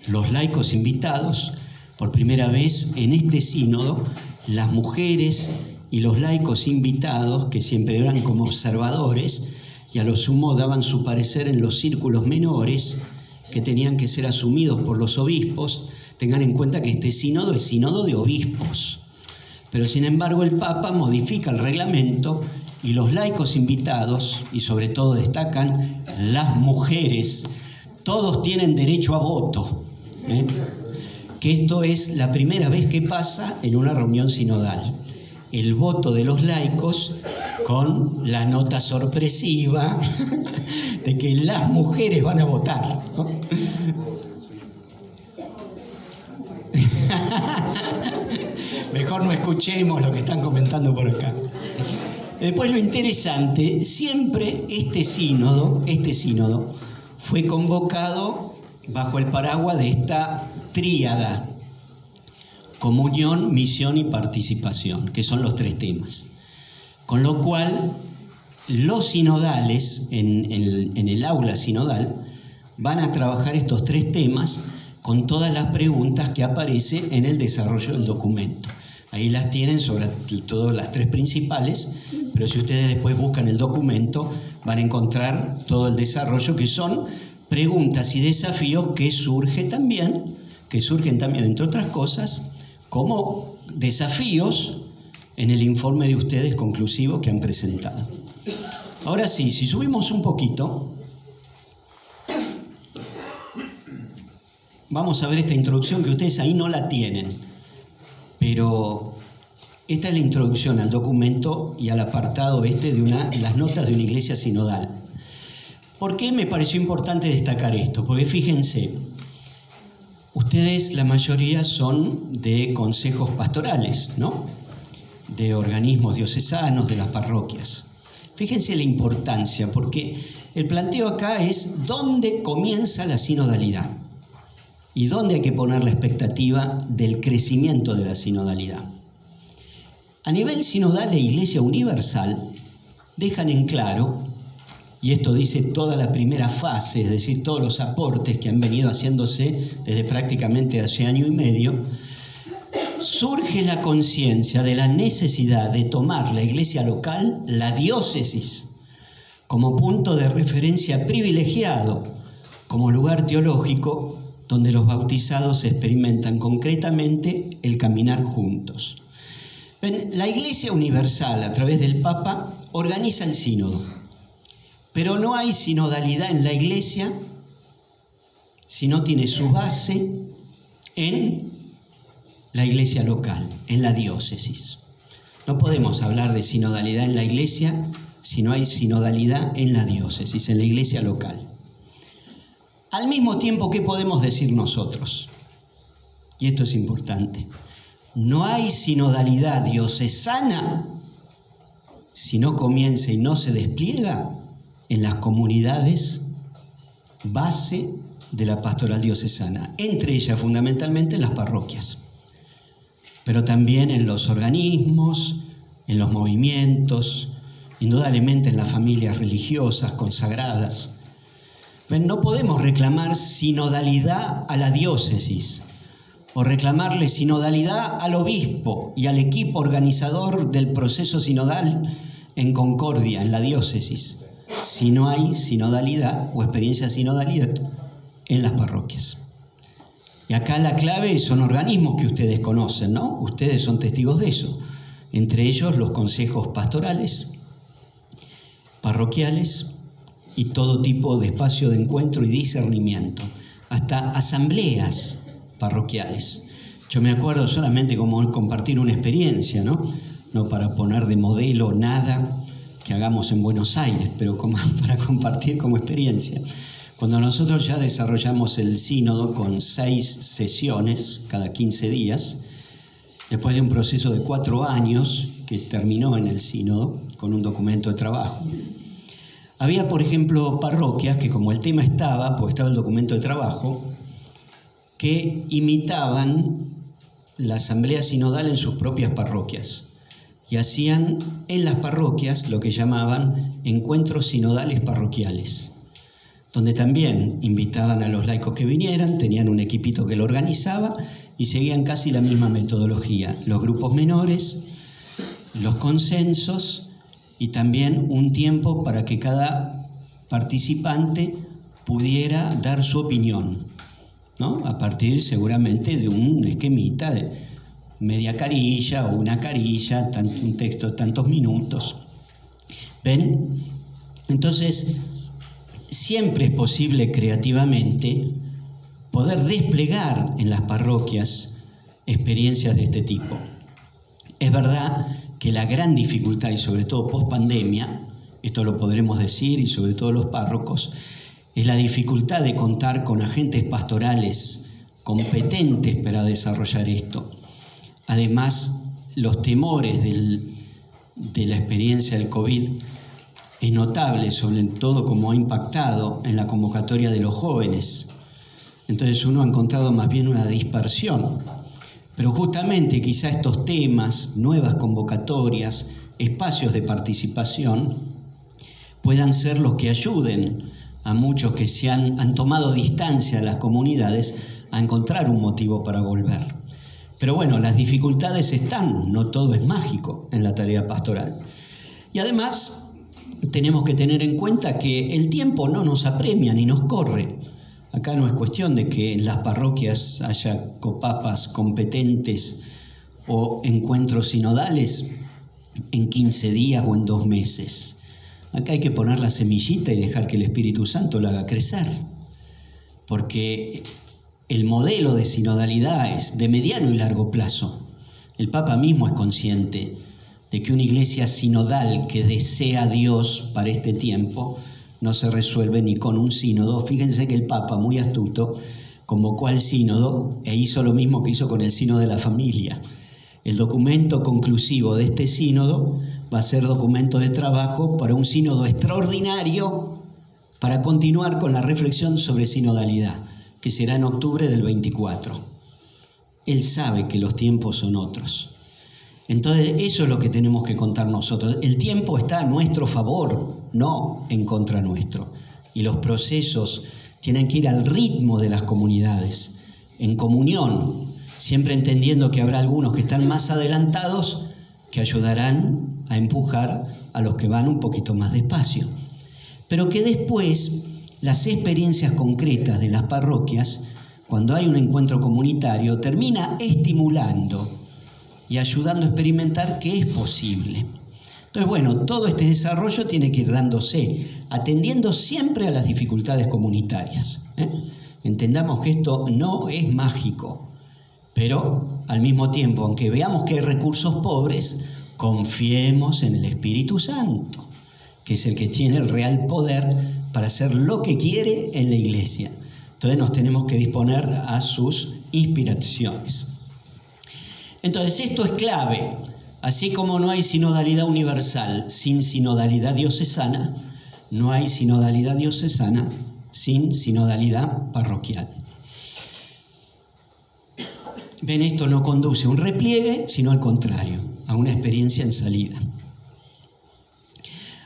[SPEAKER 1] los laicos invitados, por primera vez en este sínodo, las mujeres y los laicos invitados, que siempre eran como observadores, y a lo sumo daban su parecer en los círculos menores, que tenían que ser asumidos por los obispos. Tengan en cuenta que este sínodo es sínodo de obispos. Pero sin embargo el Papa modifica el reglamento y los laicos invitados, y sobre todo destacan las mujeres, todos tienen derecho a voto. Que esto es la primera vez que pasa en una reunión sinodal. El voto de los laicos con la nota sorpresiva de que las mujeres van a votar, ¿no? Mejor no escuchemos lo que están comentando por acá. Después lo interesante, siempre este sínodo fue convocado bajo el paraguas de esta tríada: comunión, misión y participación, que son los 3 temas. Con lo cual, los sinodales, en el aula sinodal, van a trabajar estos 3 temas con todas las preguntas que aparecen en el desarrollo del documento. Ahí las tienen, sobre todo las 3 principales, pero si ustedes después buscan el documento, van a encontrar todo el desarrollo, que son preguntas y desafíos que surgen también, entre otras cosas, como desafíos en el informe de ustedes conclusivo que han presentado. Ahora sí, si subimos un poquito, vamos a ver esta introducción, que ustedes ahí no la tienen, pero esta es la introducción al documento y al apartado de las notas de una iglesia sinodal. ¿Por qué me pareció importante destacar esto? Porque fíjense, ustedes, la mayoría, son de consejos pastorales, ¿no? De organismos diocesanos, de las parroquias. Fíjense la importancia, porque el planteo acá es dónde comienza la sinodalidad y dónde hay que poner la expectativa del crecimiento de la sinodalidad. A nivel sinodal e Iglesia Universal dejan en claro, y esto dice toda la primera fase, es decir, todos los aportes que han venido haciéndose desde prácticamente hace año y medio, surge la conciencia de la necesidad de tomar la iglesia local, la diócesis, como punto de referencia privilegiado, como lugar teológico donde los bautizados experimentan concretamente el caminar juntos. La Iglesia Universal, a través del Papa, organiza el sínodo, pero no hay sinodalidad en la Iglesia si no tiene su base en la iglesia local, en la diócesis. No podemos hablar de sinodalidad en la iglesia si no hay sinodalidad en la diócesis, en la iglesia local. Al mismo tiempo, ¿qué podemos decir nosotros? Y esto es importante. No hay sinodalidad diocesana si no comienza y no se despliega en las comunidades base de la pastoral diocesana, entre ellas fundamentalmente en las parroquias, pero también en los organismos, en los movimientos,
[SPEAKER 2] indudablemente en las familias religiosas, consagradas. Pero no podemos reclamar sinodalidad a la diócesis o reclamarle sinodalidad al obispo y al equipo organizador del proceso sinodal en Concordia, en la diócesis, si no hay sinodalidad o experiencia de sinodalidad en las parroquias. Y acá la clave son organismos que ustedes conocen, ¿no? Ustedes son testigos de eso. Entre ellos los consejos pastorales, parroquiales y todo tipo de espacio de encuentro y discernimiento, hasta asambleas parroquiales. Yo me acuerdo solamente como compartir una experiencia, ¿no? No para poner de modelo nada que hagamos en Buenos Aires, pero como para compartir como experiencia. Cuando nosotros ya desarrollamos el sínodo con 6 sesiones cada 15 días, después de un proceso de 4 años que terminó en el sínodo con un documento de trabajo. Había, por ejemplo, parroquias que, como el tema estaba, pues estaba el documento de trabajo, que imitaban la asamblea sinodal en sus propias parroquias y hacían en las parroquias lo que llamaban encuentros sinodales parroquiales, donde también invitaban a los laicos que vinieran, tenían un equipito que lo organizaba y seguían casi la misma metodología, los grupos menores, los consensos y también un tiempo para que cada participante pudiera dar su opinión, ¿no? A partir seguramente de un esquemita de media carilla o una carilla, un texto de tantos minutos. ¿Ven? Entonces, siempre es posible creativamente poder desplegar en las parroquias experiencias de este tipo. Es verdad que la gran dificultad, y sobre todo post pandemia, esto lo podremos decir, y sobre todo los párrocos, es la dificultad de contar con agentes pastorales competentes para desarrollar esto. Además, los temores de la experiencia del COVID es notable, sobre todo cómo ha impactado en la convocatoria de los jóvenes. Entonces uno ha encontrado más bien una dispersión. Pero justamente quizá estos temas, nuevas convocatorias, espacios de participación, puedan ser los que ayuden a muchos que se han tomado distancia de las comunidades a encontrar un motivo para volver. Pero bueno, las dificultades están, no todo es mágico en la tarea pastoral. Y además tenemos que tener en cuenta que el tiempo no nos apremia ni nos corre. Acá no es cuestión de que en las parroquias haya copapas competentes o encuentros sinodales en 15 días o en 2 meses. Acá hay que poner la semillita y dejar que el Espíritu Santo la haga crecer. Porque el modelo de sinodalidad es de mediano y largo plazo. El Papa mismo es consciente de que una iglesia sinodal que desea a Dios para este tiempo no se resuelve ni con un sínodo. Fíjense que el Papa, muy astuto, convocó al sínodo e hizo lo mismo que hizo con el sínodo de la familia. El documento conclusivo de este sínodo va a ser documento de trabajo para un sínodo extraordinario para continuar con la reflexión sobre sinodalidad, que será en octubre del 24. Él sabe que los tiempos son otros. Entonces, eso es lo que tenemos que contar nosotros. El tiempo está a nuestro favor, no en contra nuestro. Y los procesos tienen que ir al ritmo de las comunidades, en comunión, siempre entendiendo que habrá algunos que están más adelantados que ayudarán a empujar a los que van un poquito más despacio. Pero que después las experiencias concretas de las parroquias, cuando hay un encuentro comunitario, termina estimulando y ayudando a experimentar que es posible. Entonces, bueno, todo este desarrollo tiene que ir dándose, atendiendo siempre a las dificultades comunitarias. Entendamos que esto no es mágico, pero al mismo tiempo, aunque veamos que hay recursos pobres, confiemos en el Espíritu Santo, que es el que tiene el real poder para hacer lo que quiere en la iglesia. Entonces nos tenemos que disponer a sus inspiraciones. Entonces esto es clave. Así como no hay sinodalidad universal sin sinodalidad diocesana, no hay sinodalidad diocesana sin sinodalidad parroquial. Ven, esto no conduce a un repliegue, sino al contrario, a una experiencia en salida.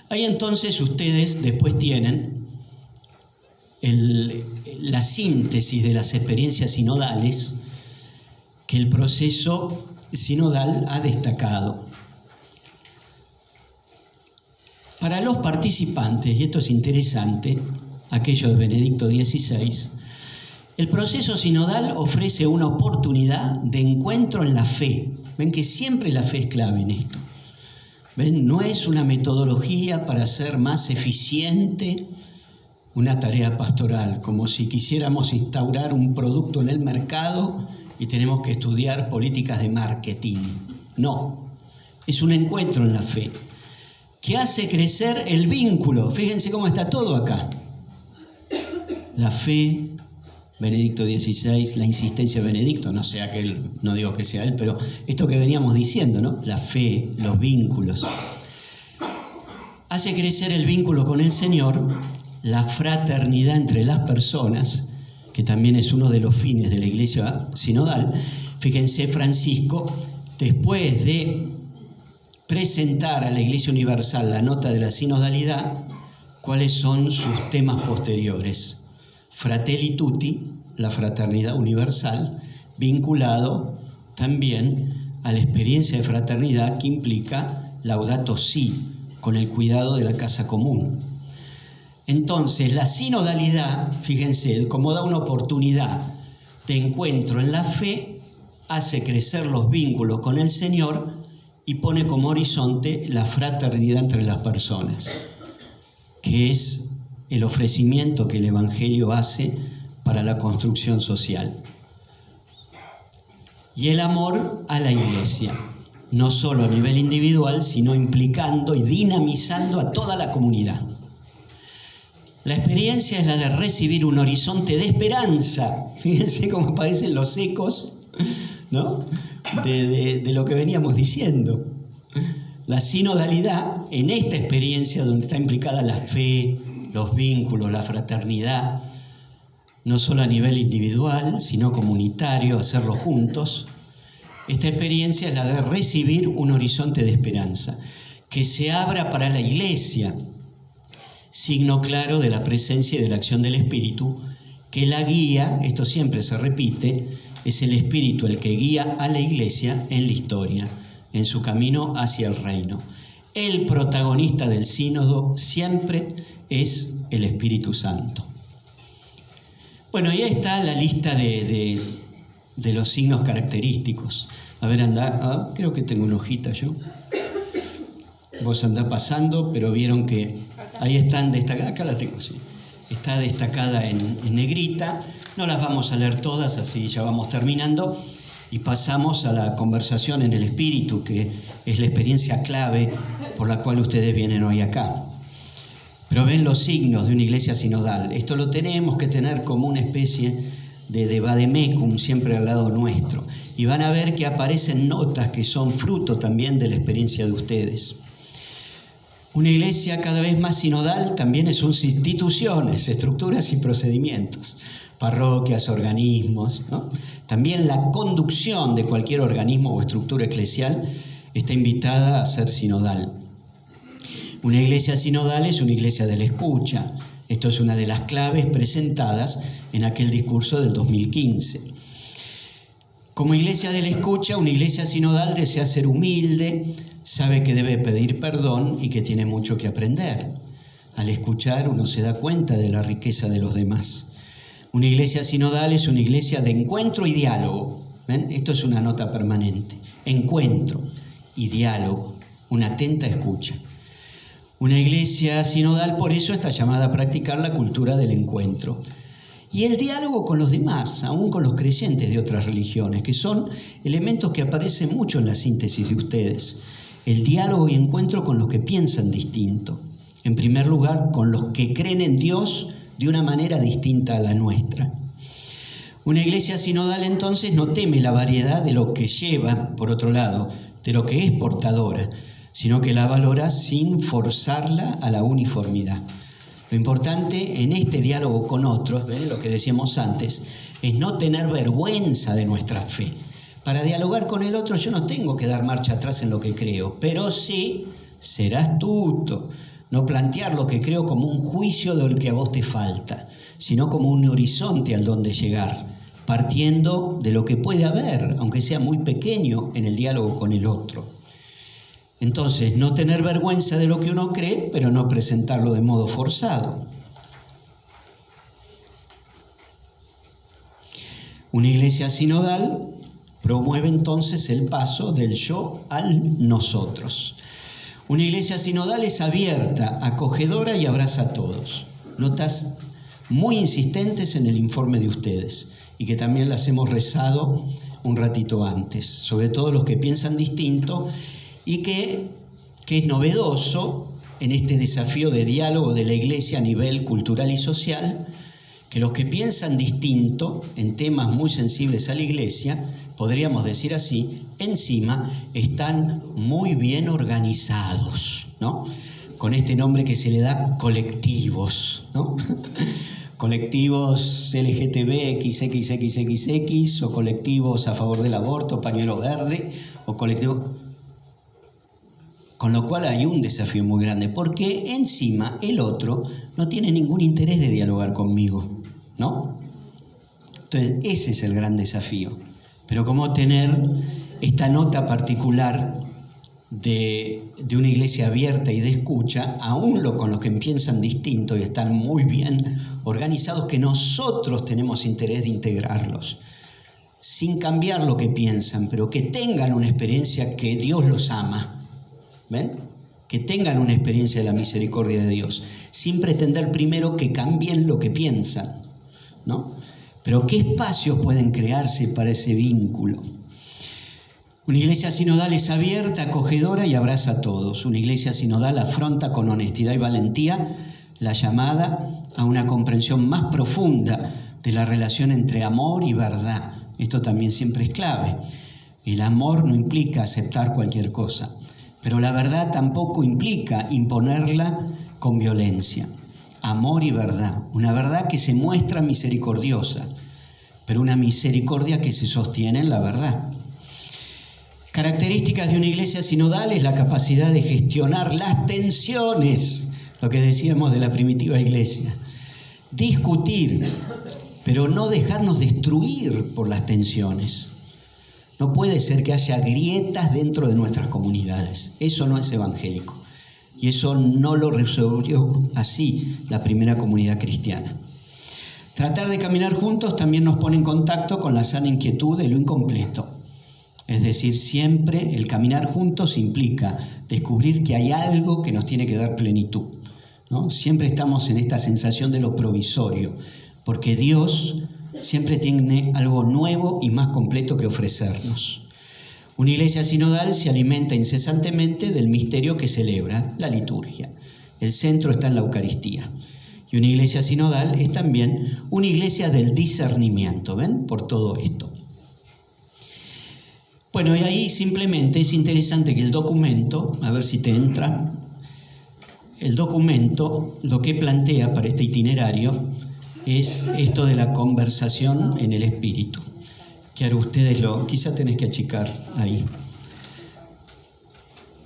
[SPEAKER 2] Ahí entonces ustedes después tienen la síntesis de las experiencias sinodales que el proceso sinodal ha destacado. Para los participantes, y esto es interesante, aquello de Benedicto XVI, el proceso sinodal ofrece una oportunidad de encuentro en la fe. Ven que siempre la fe es clave en esto. ¿Ven? No es una metodología para hacer más eficiente una tarea pastoral, como si quisiéramos instaurar un producto en el mercado y tenemos que estudiar políticas de marketing. No, es un encuentro en la fe que hace crecer el vínculo. Fíjense cómo está todo acá. La fe, Benedicto XVI, la insistencia de Benedicto, no sea que él, no digo que sea él, pero esto que veníamos diciendo, ¿no? La fe, los vínculos. Hace crecer el vínculo con el Señor, la fraternidad entre las personas, que también es uno de los fines de la Iglesia sinodal. Fíjense, Francisco, después de presentar a la Iglesia Universal la nota de la sinodalidad, ¿cuáles son sus temas posteriores? Fratelli Tutti, la fraternidad universal, vinculado también a la experiencia de fraternidad que implica Laudato Si, con el cuidado de la casa común. Entonces, la sinodalidad, fíjense, como da una oportunidad de encuentro en la fe, hace crecer los vínculos con el Señor y pone como horizonte la fraternidad entre las personas, que es el ofrecimiento que el Evangelio hace para la construcción social. Y el amor a la Iglesia, no solo a nivel individual, sino implicando y dinamizando a toda la comunidad. La experiencia es la de recibir un horizonte de esperanza. Fíjense cómo aparecen los ecos, ¿no?, de lo que veníamos diciendo. La sinodalidad, en esta experiencia donde está implicada la fe, los vínculos, la fraternidad, no solo a nivel individual, sino comunitario, hacerlo juntos. Esta experiencia es la de recibir un horizonte de esperanza, que se abra para la Iglesia, signo claro de la presencia y de la acción del Espíritu, que la guía, esto siempre se repite, es el Espíritu el que guía a la Iglesia en la historia, en su camino hacia el reino. El protagonista del sínodo siempre es el Espíritu Santo. Bueno, y ahí está la lista de los signos característicos. A ver, anda, creo que tengo una hojita yo. Vos andá pasando, pero vieron que ahí están destacadas, acá la tengo, sí. Está destacada en negrita. No las vamos a leer todas, así ya vamos terminando. Y pasamos a la conversación en el Espíritu, que es la experiencia clave por la cual ustedes vienen hoy acá. Pero ven los signos de una iglesia sinodal. Esto lo tenemos que tener como una especie de vademecum siempre al lado nuestro. Y van a ver que aparecen notas que son fruto también de la experiencia de ustedes. Una iglesia cada vez más sinodal también es sus instituciones, estructuras y procedimientos, parroquias, organismos, ¿no? También la conducción de cualquier organismo o estructura eclesial está invitada a ser sinodal. Una iglesia sinodal es una iglesia de la escucha. Esto es una de las claves presentadas en aquel discurso del 2015. Como iglesia de la escucha, una iglesia sinodal desea ser humilde, sabe que debe pedir perdón y que tiene mucho que aprender. Al escuchar uno se da cuenta de la riqueza de los demás. Una iglesia sinodal es una iglesia de encuentro y diálogo. ¿Ven? Esto es una nota permanente. Encuentro y diálogo, una atenta escucha. Una iglesia sinodal por eso está llamada a practicar la cultura del encuentro. Y el diálogo con los demás, aún con los creyentes de otras religiones, que son elementos que aparecen mucho en la síntesis de ustedes. El diálogo y encuentro con los que piensan distinto. En primer lugar, con los que creen en Dios de una manera distinta a la nuestra. Una iglesia sinodal entonces no teme la variedad de lo que lleva, por otro lado, de lo que es portadora, sino que la valora sin forzarla a la uniformidad. Lo importante en este diálogo con otros, ¿ven? Lo que decíamos antes, es no tener vergüenza de nuestra fe. Para dialogar con el otro yo no tengo que dar marcha atrás en lo que creo, pero sí ser astuto, No plantear lo que creo como un juicio del que a vos te falta, sino como un horizonte al donde llegar, partiendo de lo que puede haber, aunque sea muy pequeño, en el diálogo con el otro. Entonces, no tener vergüenza de lo que uno cree, pero no presentarlo de modo forzado. Una iglesia sinodal promueve entonces el paso del yo al nosotros. Una iglesia sinodal es abierta, acogedora y abraza a todos. Notas muy insistentes en el informe de ustedes y que también las hemos rezado un ratito antes, sobre todo los que piensan distinto y que es novedoso en este desafío de diálogo de la iglesia a nivel cultural y social, que los que piensan distinto en temas muy sensibles a la iglesia, podríamos decir así, encima están muy bien organizados, ¿no? Con este nombre que se le da colectivos, ¿no? Colectivos LGTB, XXXXX, o colectivos a favor del aborto, pañuelo verde, o colectivos... Con lo cual hay un desafío muy grande, porque encima el otro no tiene ningún interés de dialogar conmigo, ¿no? Entonces ese es el gran desafío. Pero cómo tener esta nota particular de una iglesia abierta y de escucha, aún con los que piensan distinto y están muy bien organizados, que nosotros tenemos interés de integrarlos, sin cambiar lo que piensan, pero que tengan una experiencia que Dios los ama. ¿Ven? Que tengan una experiencia de la misericordia de Dios, sin pretender primero que cambien lo que piensan, ¿no? Pero ¿qué espacios pueden crearse para ese vínculo? Una iglesia sinodal es abierta, acogedora y abraza a todos. Una iglesia sinodal afronta con honestidad y valentía la llamada a una comprensión más profunda de la relación entre amor y verdad. Esto también siempre es clave. El amor no implica aceptar cualquier cosa, pero la verdad tampoco implica imponerla con violencia. Amor y verdad, una verdad que se muestra misericordiosa, pero una misericordia que se sostiene en la verdad. Características de una iglesia sinodal es la capacidad de gestionar las tensiones, lo que decíamos de la primitiva iglesia. Discutir, pero no dejarnos destruir por las tensiones. No puede ser que haya grietas dentro de nuestras comunidades. Eso no es evangélico. Y eso no lo resolvió así la primera comunidad cristiana. Tratar de caminar juntos también nos pone en contacto con la sana inquietud de lo incompleto. Es decir, siempre el caminar juntos implica descubrir que hay algo que nos tiene que dar plenitud, ¿no? Siempre estamos en esta sensación de lo provisorio, porque Dios siempre tiene algo nuevo y más completo que ofrecernos. Una iglesia sinodal se alimenta incesantemente del misterio que celebra, la liturgia. El centro está en la Eucaristía. Y una iglesia sinodal es también una iglesia del discernimiento, ¿ven? Por todo esto. Bueno, y ahí simplemente es interesante que el documento, a ver si te entra, el documento lo que plantea para este itinerario es esto de la conversación en el espíritu. Que ahora ustedes quizá tenés que achicar ahí.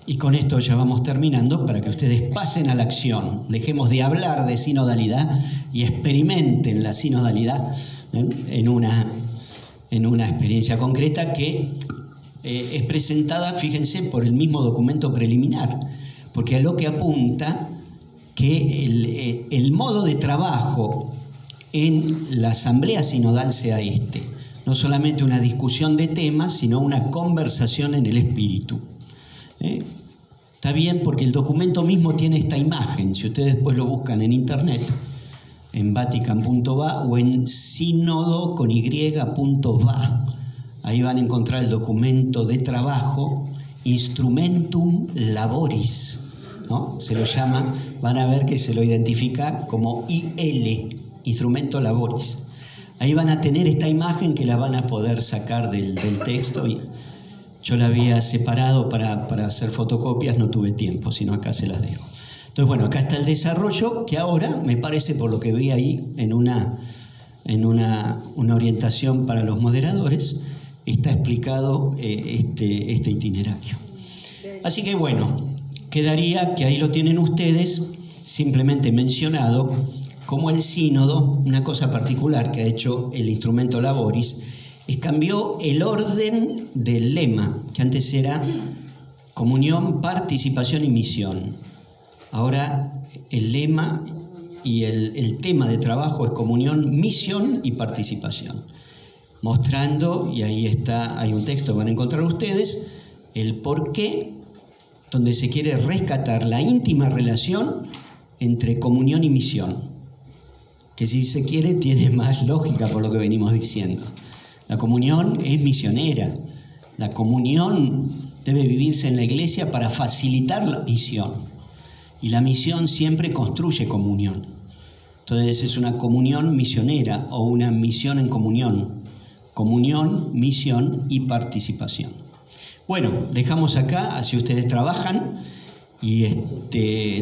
[SPEAKER 2] Y con esto ya vamos terminando para que ustedes pasen a la acción. Dejemos de hablar de sinodalidad y experimenten la sinodalidad en una experiencia concreta que es presentada, fíjense, por el mismo documento preliminar, porque a lo que apunta que el modo de trabajo en la asamblea sinodal sea este, no solamente una discusión de temas, sino una conversación en el espíritu. Está bien porque el documento mismo tiene esta imagen, si ustedes después lo buscan en internet, en vatican.va o en sínodo.va, ahí van a encontrar el documento de trabajo, Instrumentum Laboris, ¿no? Se lo llama, van a ver que se lo identifica como IL, Instrumento Laboris. Ahí van a tener esta imagen que la van a poder sacar del texto. Y yo la había separado para hacer fotocopias, no tuve tiempo, sino acá se las dejo. Entonces, bueno, acá está el desarrollo, que ahora me parece, por lo que vi ahí, en una orientación para los moderadores, está explicado este itinerario. Así que bueno, quedaría que ahí lo tienen ustedes, simplemente mencionado, como el sínodo, una cosa particular que ha hecho el Instrumento Laboris, es cambió el orden del lema, que antes era comunión, participación y misión. Ahora el lema y el tema de trabajo es comunión, misión y participación, mostrando, y ahí está, hay un texto que van a encontrar ustedes, el porqué, donde se quiere rescatar la íntima relación entre comunión y misión, que si se quiere tiene más lógica por lo que venimos diciendo. La comunión es misionera, la comunión debe vivirse en la iglesia para facilitar la misión, y la misión siempre construye comunión. Entonces es una comunión misionera o una misión en comunión, misión y participación. Bueno, dejamos acá, así ustedes trabajan y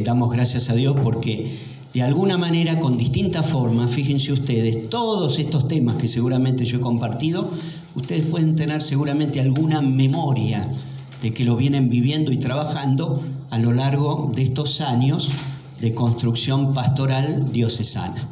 [SPEAKER 2] damos gracias a Dios porque de alguna manera, con distintas formas, fíjense ustedes, todos estos temas que seguramente yo he compartido, ustedes pueden tener seguramente alguna memoria de que lo vienen viviendo y trabajando a lo largo de estos años de construcción pastoral diocesana.